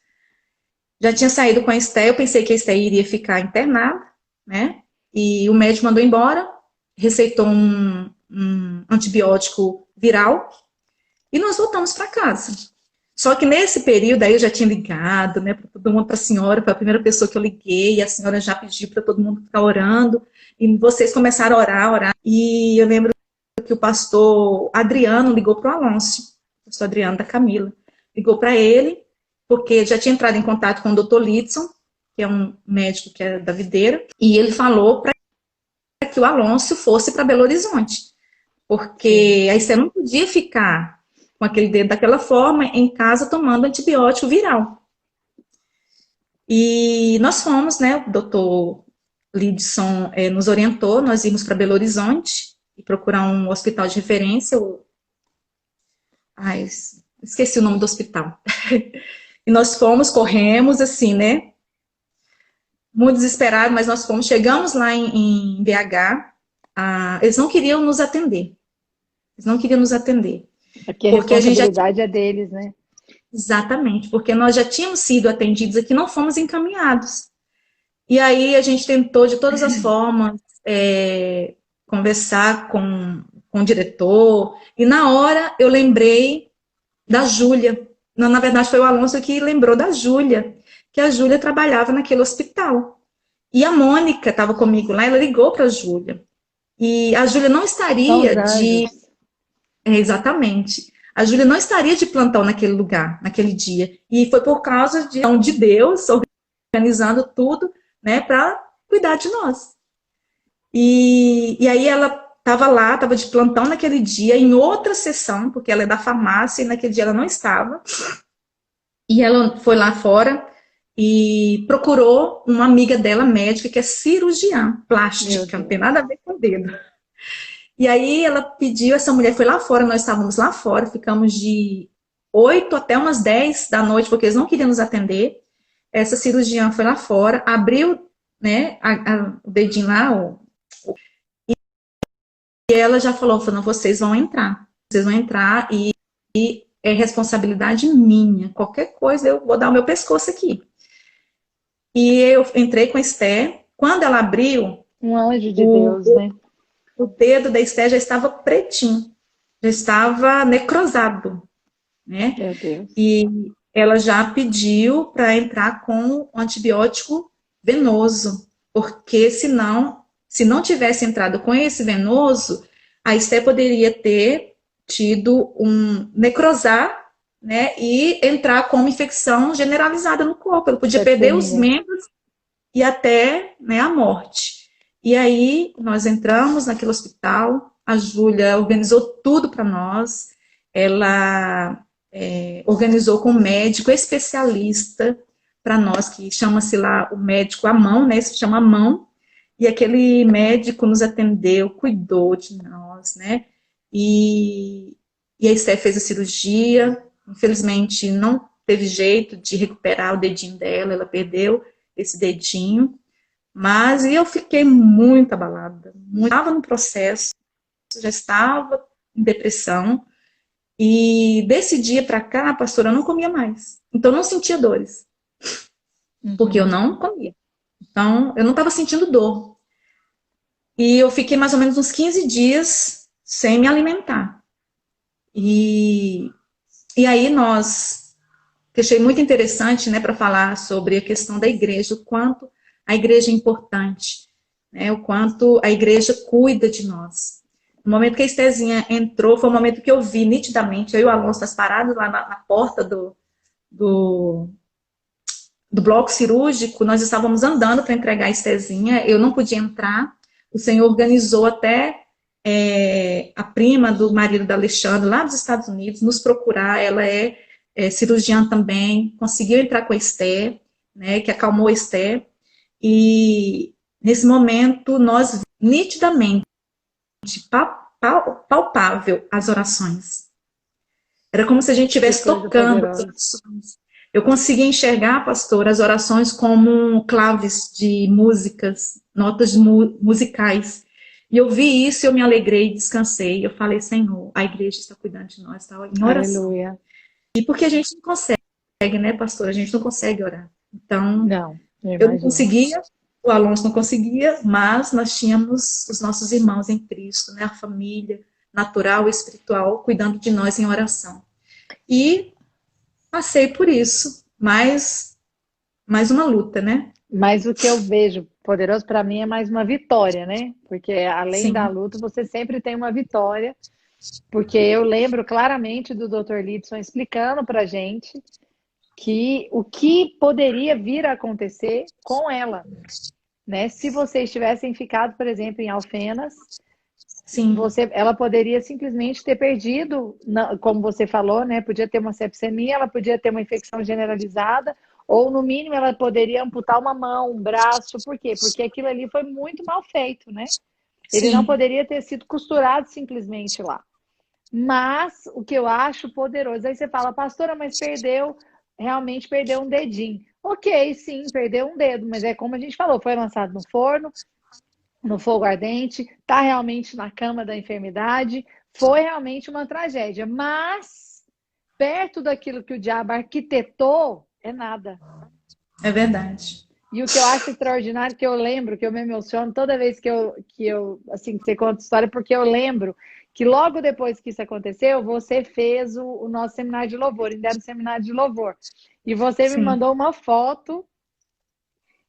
Já tinha saído com a Esté, eu pensei que a Esté iria ficar internada, né? E o médico mandou embora, receitou um antibiótico viral e nós voltamos para casa. Só que nesse período aí eu já tinha ligado, né, para todo mundo, para a senhora, foi a primeira pessoa que eu liguei, e a senhora já pediu para todo mundo ficar orando, e vocês começaram a orar, e eu lembro que o pastor Adriano ligou para o Alonso, o pastor Adriano da Camila, ligou para ele, porque já tinha entrado em contato com o Dr. Lidson, que é um médico que é da Videira, e ele falou para que o Alonso fosse para Belo Horizonte, porque aí você não podia ficar com aquele dedo daquela forma, em casa, tomando antibiótico viral. E nós fomos, né, o doutor Lidson nos orientou, nós íamos para Belo Horizonte e procurar um hospital de referência. Esqueci o nome do hospital. E nós fomos, corremos, assim, né, muito desesperado, mas nós fomos, chegamos lá em BH, eles não queriam nos atender. Eles não queriam nos atender. Porque a responsabilidade é deles, né? Exatamente, porque nós já tínhamos sido atendidos aqui, não fomos encaminhados. E aí a gente tentou de todas as formas conversar com o diretor, e na hora eu lembrei da Júlia. Na verdade foi o Alonso que lembrou da Júlia, que a Júlia trabalhava naquele hospital. E a Mônica estava comigo lá, ela ligou para a Júlia. E a Júlia não estaria exatamente. A Júlia não estaria de plantão naquele lugar, naquele dia. E foi por causa de Deus organizando tudo, né, para cuidar de nós. E aí ela estava lá, estava de plantão naquele dia, em outra sessão, porque ela é da farmácia e naquele dia ela não estava. E ela foi lá fora e procurou uma amiga dela, médica, que é cirurgiã plástica, não tem nada a ver com o dedo. E aí ela pediu, essa mulher foi lá fora, nós estávamos lá fora, ficamos de 8 até umas 10 da noite, porque eles não queriam nos atender. Essa cirurgiã foi lá fora, abriu, né, o dedinho lá, e ela já falou, não, vocês vão entrar e é responsabilidade minha, qualquer coisa eu vou dar o meu pescoço aqui. E eu entrei com a Esté, quando ela abriu... Um anjo de Deus, né? O dedo da Esté já estava pretinho, já estava necrosado, né? Meu Deus. E ela já pediu para entrar com um antibiótico venoso, porque senão, se não tivesse entrado com esse venoso, a Esté poderia ter tido um necrosar, né? E entrar com uma infecção generalizada no corpo. Ela podia perder os membros e até, né, a morte. E aí, nós entramos naquele hospital, a Júlia organizou tudo para nós, ela organizou com um médico especialista para nós, que chama-se lá o médico à mão, né, se chama mão, e aquele médico nos atendeu, cuidou de nós, né, e a Esté fez a cirurgia, infelizmente não teve jeito de recuperar o dedinho dela, ela perdeu esse dedinho, mas eu fiquei muito abalada, estava no processo, já estava em depressão, e desse dia para cá, pastora, eu não comia mais. Então eu não sentia dores, porque eu não comia. Então eu não estava sentindo dor. E eu fiquei mais ou menos uns 15 dias sem me alimentar. E aí achei muito interessante, né, para falar sobre a questão da igreja, o quanto a igreja é importante, né, o quanto a igreja cuida de nós. No momento que a Estezinha entrou, foi o momento que eu vi nitidamente, eu e o Alonso, nós parados lá na porta do, do bloco cirúrgico, nós estávamos andando para entregar a Estezinha, eu não podia entrar, o Senhor organizou até a prima do marido da Alexandre, lá dos Estados Unidos, nos procurar, ela é cirurgiã também, conseguiu entrar com a Esté, né, que acalmou a Esté, e nesse momento nós nitidamente, palpável as orações. Era como se a gente estivesse tocando as orações. Eu conseguia enxergar, pastor, as orações como claves de músicas, notas musicais. E eu vi isso, eu me alegrei, descansei. Eu falei, Senhor, a igreja está cuidando de nós, está em oração. Aleluia. E porque a gente não consegue, né, pastor? A gente não consegue orar. Então, não, eu não conseguia, o Alonso não conseguia, mas nós tínhamos os nossos irmãos em Cristo, né, a família natural e espiritual, cuidando de nós em oração. E passei por isso, mais uma luta, né? Mas o que eu vejo poderoso para mim é mais uma vitória, né? Porque além Sim. da luta, você sempre tem uma vitória. Porque eu lembro claramente do Dr. Lidson explicando para gente que o que poderia vir a acontecer com ela, né? Se vocês tivessem ficado, por exemplo, em Alfenas, sim, ela poderia simplesmente ter perdido, como você falou, né? Podia ter uma sepsemia, ela podia ter uma infecção generalizada, ou no mínimo ela poderia amputar uma mão, um braço. Por quê? Porque aquilo ali foi muito mal feito, né? Ele sim. não poderia ter sido costurado simplesmente lá. Mas o que eu acho poderoso, aí você fala, pastora, mas realmente perdeu um dedinho. Ok, sim, perdeu um dedo, mas é como a gente falou, foi lançado no forno, no fogo ardente, está realmente na cama da enfermidade, foi realmente uma tragédia. Mas, perto daquilo que o diabo arquitetou, é nada. É verdade. E o que eu acho extraordinário, que eu lembro, que eu me emociono toda vez que eu assim, que você conta história, porque eu lembro que logo depois que isso aconteceu, você fez o nosso seminário de louvor, ainda era um seminário de louvor. E você me mandou uma foto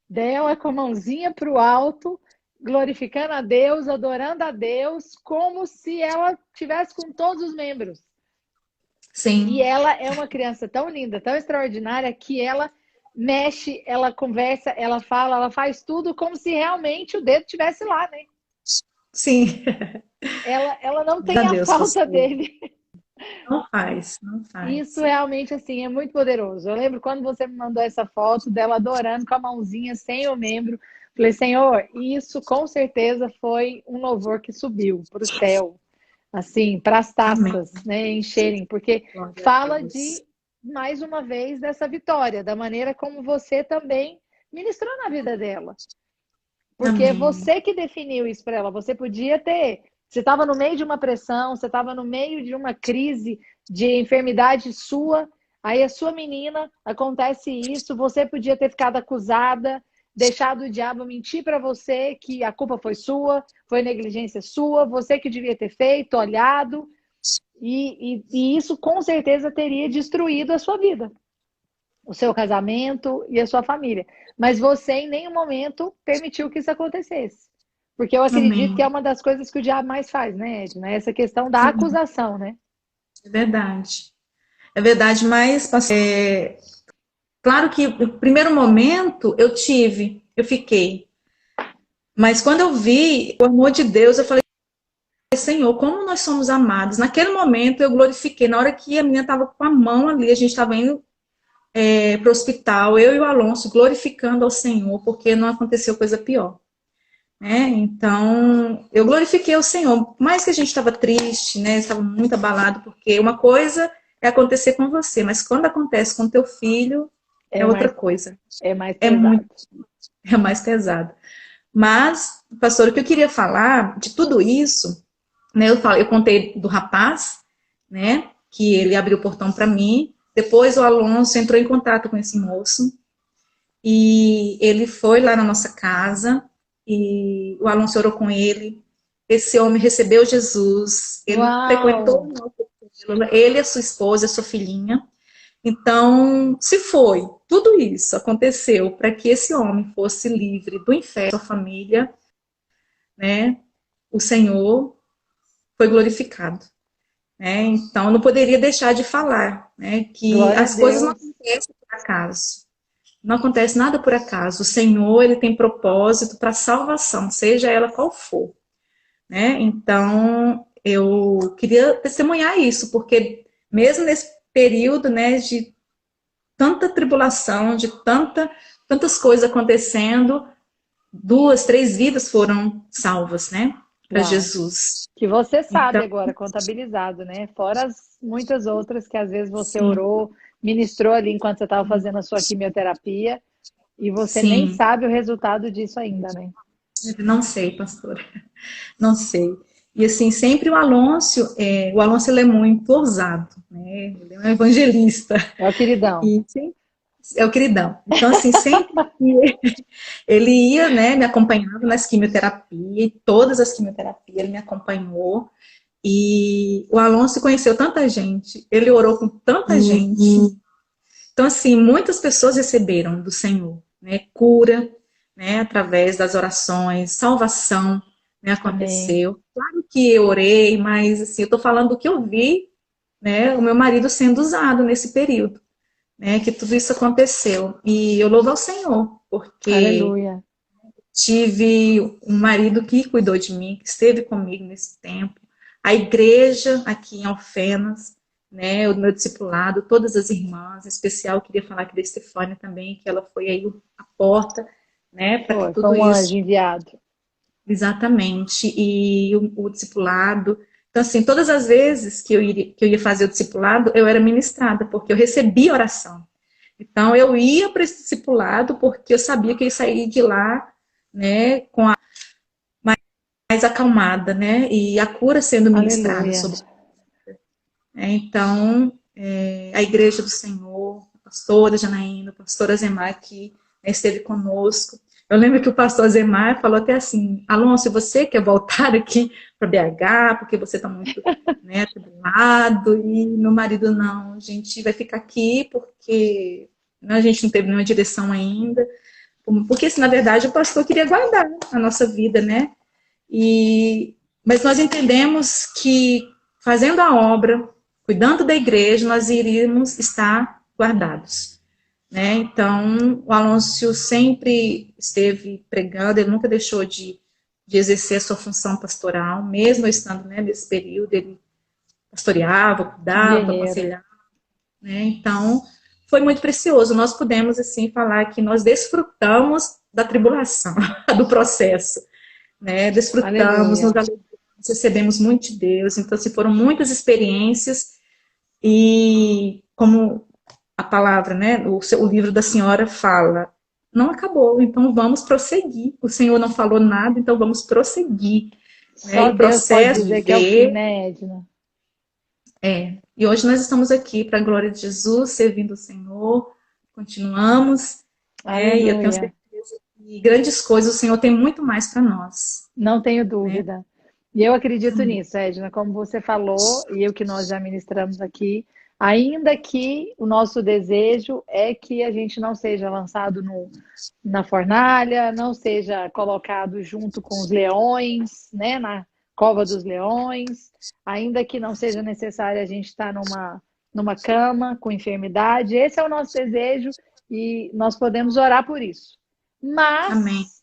dela com a mãozinha para o alto, glorificando a Deus, adorando a Deus, como se ela tivesse com todos os membros. Sim. E ela é uma criança tão linda, tão extraordinária, que ela mexe, ela conversa, ela fala, ela faz tudo como se realmente o dedo estivesse lá, né? Sim. Ela não tem a falta dele. Não faz, não faz. Isso realmente, assim, é muito poderoso. Eu lembro quando você me mandou essa foto dela adorando com a mãozinha sem o membro. Falei, Senhor, isso com certeza foi um louvor que subiu para o céu. Assim, para as taças, né, encherem. Porque fala de, mais uma vez, dessa vitória, da maneira como você também ministrou na vida dela. Porque você que definiu isso para ela. Você podia ter... Você estava no meio de uma pressão, você estava no meio de uma crise de enfermidade sua, aí a sua menina, acontece isso, você podia ter ficado acusada, deixado o diabo mentir para você que a culpa foi sua, foi negligência sua, você que devia ter feito, olhado, e isso com certeza teria destruído a sua vida, o seu casamento e a sua família. Mas você em nenhum momento permitiu que isso acontecesse. Porque eu acredito que é uma das coisas que o diabo mais faz, né, Edna? Essa questão da acusação, né? É verdade. É verdade, mas claro que no primeiro momento eu fiquei. Mas quando eu vi o amor de Deus, eu falei, Senhor, como nós somos amados. Naquele momento eu glorifiquei. Na hora que a menina estava com a mão ali, a gente estava indo para o hospital, eu e o Alonso glorificando ao Senhor, porque não aconteceu coisa pior. Então, eu glorifiquei o Senhor, por mais que a gente estava triste, né, estava muito abalado, porque uma coisa é acontecer com você, mas quando acontece com teu filho, é outra coisa. É mais pesado. É mais pesado. Mas, pastor, o que eu queria falar de tudo isso, né, eu contei do rapaz, né, que ele abriu o portão para mim, depois o Alonso entrou em contato com esse moço, e ele foi lá na nossa casa, e o Alonso orou com ele. Esse homem recebeu Jesus, ele frequentou o nosso célula, ele, a sua esposa, a sua filhinha. Então, se foi, tudo isso aconteceu para que esse homem fosse livre do inferno, sua família, né? O Senhor foi glorificado. Né? Então, não poderia deixar de falar, né? Que Glória a as coisas não Deus. acontecem por acaso. Não acontece nada por acaso. O Senhor, ele tem propósito para salvação, seja ela qual for. Né? Então, eu queria testemunhar isso, porque mesmo nesse período, né, de tanta tribulação, de tantas coisas acontecendo, 2, 3 vidas foram salvas, né, para Uau. Jesus. Que você sabe Então, agora, contabilizado, né? Fora as muitas outras que às vezes você sim, orou, ministrou ali enquanto você estava fazendo a sua quimioterapia e você nem sim, sabe o resultado disso ainda, né? não sei, pastora, não sei. E assim, sempre o Alonso ele é muito ousado, né? Ele é um evangelista. É o queridão. E é o queridão. Então, assim, sempre que ele ia, né, me acompanhava nas quimioterapias, todas as quimioterapias, ele me acompanhou. E o Alonso conheceu tanta gente, ele orou com tanta gente. Então, assim, muitas pessoas receberam do Senhor, né, cura, né, através das orações, salvação, né, Amém. aconteceu. Claro que eu orei, mas, assim, eu estou falando do que eu vi, né, o meu marido sendo usado nesse período, né, que tudo isso aconteceu. E eu louvo ao Senhor, porque Aleluia. tive um marido que cuidou de mim, que esteve comigo nesse tempo. A igreja aqui em Alfenas, né, o meu discipulado, todas as irmãs, em especial, eu queria falar aqui da Estefânia também, que ela foi aí a porta, né, para que Foi tudo um isso, anjo enviado. exatamente, e o discipulado. Então, assim, todas as vezes que eu ia fazer o discipulado, eu era ministrada, porque eu recebia oração. Então, eu ia para esse discipulado porque eu sabia que eu ia sair de lá, né, com a mais acalmada, né, e a cura sendo ministrada Aleluia. sobre. Então, a Igreja do Senhor, a pastora Janaína, a pastora Zemar, que, né, esteve conosco. Eu lembro que o pastor Zemar falou até assim: Alonso, você quer voltar aqui para BH, porque você está muito, né, atribulado, e meu marido não, a gente vai ficar aqui porque, né, a gente não teve nenhuma direção ainda. Porque, assim, na verdade, o pastor queria guardar a nossa vida, né? Mas nós entendemos que fazendo a obra, cuidando da igreja, nós iríamos estar guardados. Né? Então, o Alonso sempre esteve pregando, ele nunca deixou de exercer a sua função pastoral, mesmo eu estando, né, nesse período, ele pastoreava, Um cuidava, guerreiro. aconselhava. Né? Então, foi muito precioso. Nós podemos, assim, falar que nós desfrutamos da tribulação, do processo, né? Desfrutamos, nos Aleluia. alegramos, recebemos muito de Deus. Então, se foram muitas experiências e como a palavra, né? O livro da senhora fala, não acabou, então vamos prosseguir. O Senhor não falou nada, então vamos prosseguir. Né? Só E o Deus pode processo de dizer que é o fim, ver. né, Edna? E hoje nós estamos aqui para a glória de Jesus, servindo o Senhor, continuamos, né? E eu tenho Aleluia. certeza que grandes coisas o Senhor tem muito mais para nós, Não tenho né? dúvida. E eu acredito Amém. nisso, Edna, como você falou, e o que nós já ministramos aqui, ainda que o nosso desejo é que a gente não seja lançado na fornalha, não seja colocado junto com os leões, né, na cova dos leões, ainda que não seja necessário a gente estar numa cama com enfermidade, esse é o nosso desejo e nós podemos orar por isso. Amém. Mas,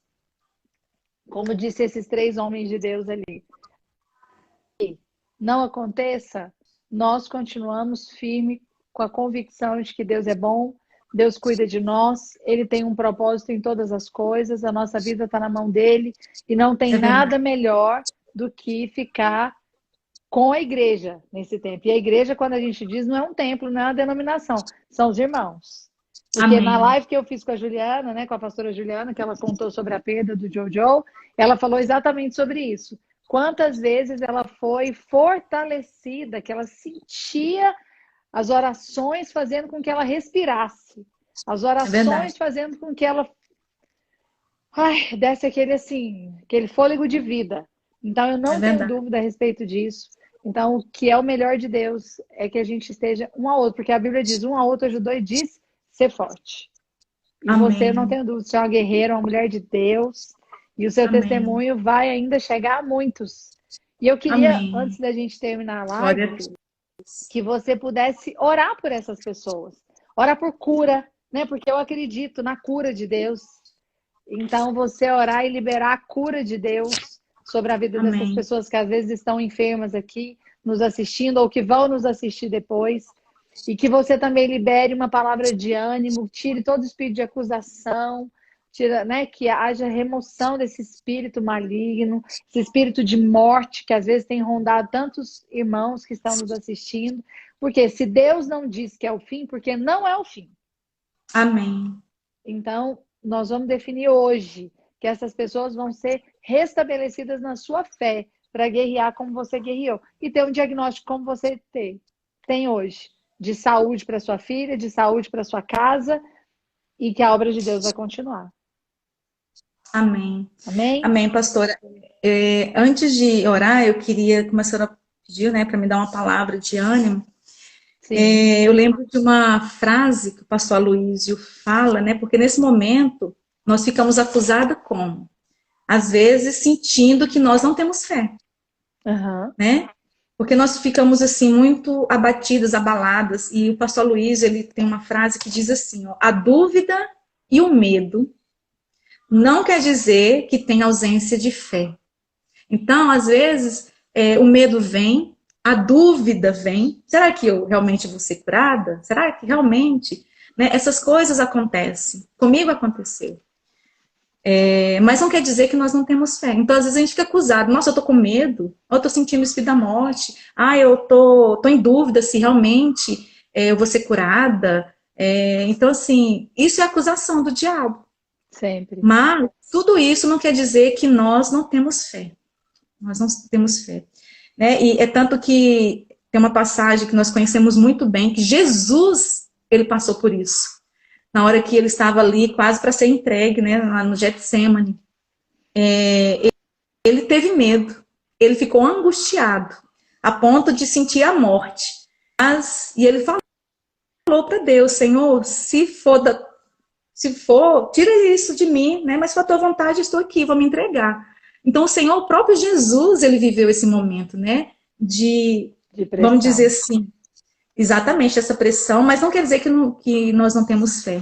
como disse esses 3 homens de Deus ali, não aconteça, nós continuamos firme com a convicção de que Deus é bom, Deus cuida de nós, Ele tem um propósito em todas as coisas, a nossa vida está na mão dele e não tem É verdade. nada melhor do que ficar com a igreja nesse tempo. E a igreja, quando a gente diz, não é um templo, não é uma denominação, são os irmãos. Porque na Amém. live que eu fiz com a Juliana, né, com a pastora Juliana, que ela contou sobre a perda do Jojo, ela falou exatamente sobre isso. Quantas vezes ela foi fortalecida, que ela sentia as orações fazendo com que ela respirasse, as É verdade. orações fazendo com que ela desse aquele assim, aquele fôlego de vida. Então eu É não tenho verdade. dúvida a respeito disso. Então o que é o melhor de Deus é que a gente esteja um ao outro, porque a Bíblia diz: um ao outro ajudou e disse ser forte. E você, não Amém. tenho dúvida, você é uma guerreira, uma mulher de Deus, e o seu Amém. testemunho vai ainda chegar a muitos. E eu queria, Amém. antes da gente terminar a Glória a live, Deus. que você pudesse orar por essas pessoas. Orar por cura, né? Porque eu acredito na cura de Deus. Então, você orar e liberar a cura de Deus sobre a vida dessas Amém. pessoas que às vezes estão enfermas aqui, nos assistindo, ou que vão nos assistir depois. E que você também libere uma palavra de ânimo, tire todo espírito de acusação, tira, né, que haja remoção desse espírito maligno, esse espírito de morte que às vezes tem rondado tantos irmãos que estão nos assistindo. Porque se Deus não diz que é o fim, porque não é o fim. Amém. Então, nós vamos definir hoje que essas pessoas vão ser restabelecidas na sua fé para guerrear como você guerreou. E ter um diagnóstico como você tem hoje. De saúde para sua filha, de saúde para sua casa. E que a obra de Deus vai continuar. Amém. Amém? Amém, pastora. Antes de orar, eu queria, como a senhora pediu, né, para me dar uma palavra de ânimo. Eu lembro de uma frase que o pastor Aloísio fala, né, porque nesse momento nós ficamos acusados como? Às vezes sentindo que nós não temos fé, né? Porque nós ficamos assim muito abatidas, abaladas, e o pastor Aloísio, ele tem uma frase que diz assim, ó, a dúvida e o medo não quer dizer que tem ausência de fé. Então, às vezes, o medo vem, a dúvida vem. Será que eu realmente vou ser curada? Será que realmente? Né, essas coisas acontecem. Comigo aconteceu. Mas não quer dizer que nós não temos fé. Então, às vezes, a gente fica acusado. Nossa, eu tô com medo. Ou eu tô sentindo o espírito da morte. Eu tô em dúvida se realmente eu vou ser curada. Então, assim, isso é acusação do diabo. Sempre. Mas tudo isso não quer dizer que nós não temos fé. Nós não temos fé. Né? E é tanto que tem uma passagem que nós conhecemos muito bem, que Jesus, ele passou por isso. Na hora que ele estava ali quase para ser entregue, né, lá no Getsemane, ele teve medo, ele ficou angustiado, a ponto de sentir a morte. E ele falou para Deus, Senhor, se for, tira isso de mim, né, mas se for a tua vontade, estou aqui, vou me entregar. Então o Senhor, o próprio Jesus, ele viveu esse momento, né, de vamos dizer assim, exatamente essa pressão, mas não quer dizer que nós não temos fé.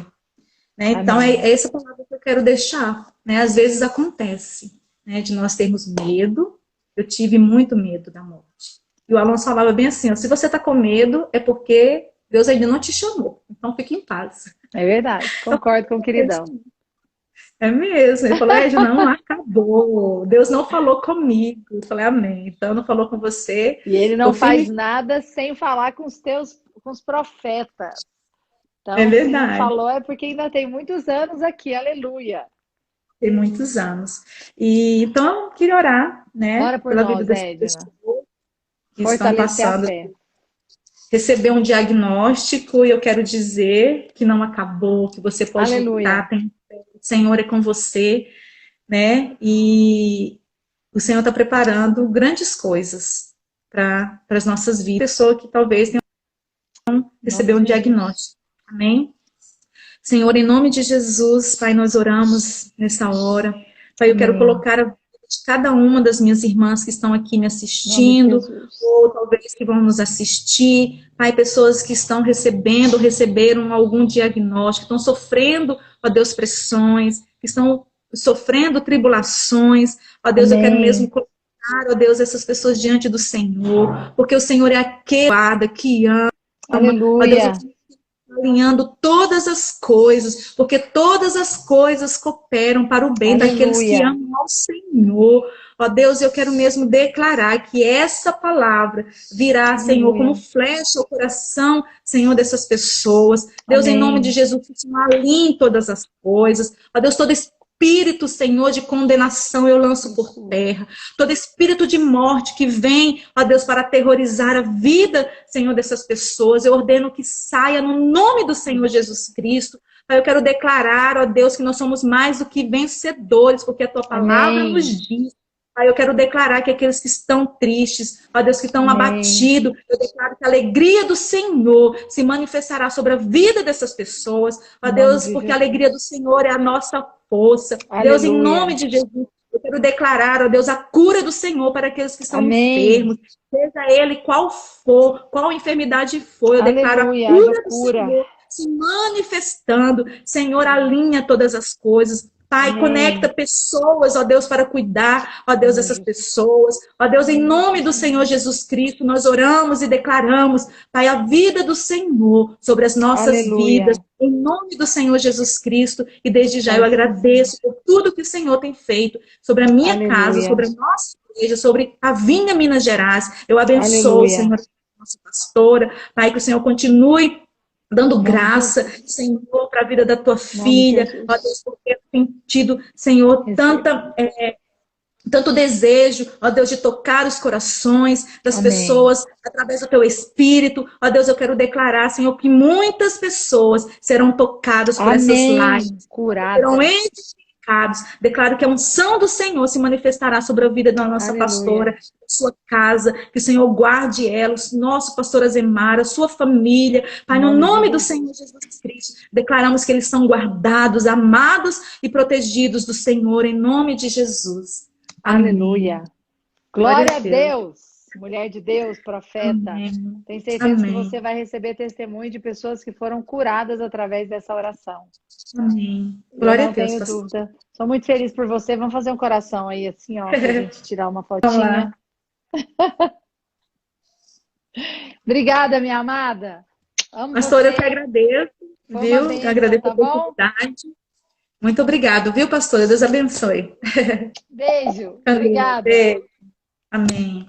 Né? Então, é essa palavra que eu quero deixar. Né? Às vezes acontece, né, de nós termos medo. Eu tive muito medo da morte. E o Alonso falava bem assim, ó, se você está com medo, é porque Deus ainda não te chamou. Então, fique em paz. É verdade, concordo com o queridão. É mesmo. Ele falou, não acabou. Deus não falou comigo. Eu falei, amém. Então, não falou com você. E ele não faz nada sem falar com os profetas. Então, é verdade. Se não falou é porque ainda tem muitos anos aqui, aleluia. Tem muitos anos. E, então, eu queria orar, né? Ora por pela nós, vida das Edna. pessoas que Fortalecer estão passando. A fé. Receber um diagnóstico e eu quero dizer que não acabou, que você pode lutar, o Senhor é com você, né? E o Senhor está preparando grandes coisas para as nossas vidas. Pessoa que talvez tenha receber um diagnóstico. Amém? Senhor, em nome de Jesus, Pai, nós oramos nessa hora. Pai, eu quero colocar a vida de cada uma das minhas irmãs que estão aqui me assistindo, ou talvez que vão nos assistir. Pai, pessoas que estão receberam algum diagnóstico, estão sofrendo, ó Deus, pressões, que estão sofrendo tribulações. Ó Deus, eu quero mesmo colocar, ó Deus, essas pessoas diante do Senhor, porque o Senhor é aquele que ama. Aleluia. Ó Deus, alinhando todas as coisas, porque todas as coisas cooperam para o bem daqueles que amam ao Senhor. Ó Deus, eu quero mesmo declarar que essa palavra virá, Senhor, como flecha ao coração, Senhor, dessas pessoas. Deus, em nome de Jesus, que o Senhor alinhe todas as coisas. Ó Deus, todo espírito, Senhor, de condenação eu lanço por terra. Todo espírito de morte que vem, ó Deus, para aterrorizar a vida, Senhor, dessas pessoas, eu ordeno que saia no nome do Senhor Jesus Cristo. Eu quero declarar, ó Deus, que nós somos mais do que vencedores, porque a Tua palavra nos diz. Eu quero declarar que aqueles que estão tristes, ó Deus, que estão abatidos, eu declaro que a alegria do Senhor se manifestará sobre a vida dessas pessoas, ó Deus, porque a alegria do Senhor é a nossa força. Aleluia. Deus, em nome de Jesus, Eu quero declarar, ó Deus, a cura do Senhor para aqueles que estão Amém. enfermos, seja ele qual for, qual enfermidade for, eu declaro a Aleluia. cura do Cura. Senhor se manifestando. Senhor, alinha todas as coisas. Pai, Amém. conecta pessoas, ó Deus, para cuidar, ó Deus, dessas pessoas. Ó Deus, em nome do Senhor Jesus Cristo, nós oramos e declaramos, Pai, a vida do Senhor sobre as nossas Aleluia. vidas, em nome do Senhor Jesus Cristo. E desde já eu agradeço por tudo que o Senhor tem feito sobre a minha Aleluia. casa, sobre a nossa igreja, sobre a Vinha Minas Gerais. Eu abençoo, Aleluia. Senhor, a nossa pastora. Pai, que o Senhor continue dando graça, Senhor, para a vida da tua filha, ó Deus, porque tem tido, Senhor, tanto desejo, ó Deus, de tocar os corações das pessoas através do teu Espírito. Ó Deus, eu quero declarar, Senhor, que muitas pessoas serão tocadas por essas lives, serão edificados. Declaro que a unção do Senhor se manifestará sobre a vida da nossa pastora, sua casa, que o Senhor guarde ela, o nosso pastor Azemara, sua família. Pai, no nome do Senhor Jesus Cristo, declaramos que eles são guardados, amados e protegidos do Senhor, em nome de Jesus. Aleluia. Glória a Deus. Mulher de Deus, profeta. Amém. Tenho certeza que você vai receber testemunho de pessoas que foram curadas através dessa oração. Amém. Glória a Deus. Não tenho dúvida. Sou muito feliz por você. Vamos fazer um coração aí, assim, ó, pra gente tirar uma fotinha. Obrigada, minha amada. Amo Pastor, você. eu que agradeço. Viu? Bênção, Eu agradeço tá a oportunidade. Muito obrigado, viu, pastor? Deus abençoe. Beijo. Obrigada. Beijo. Amém.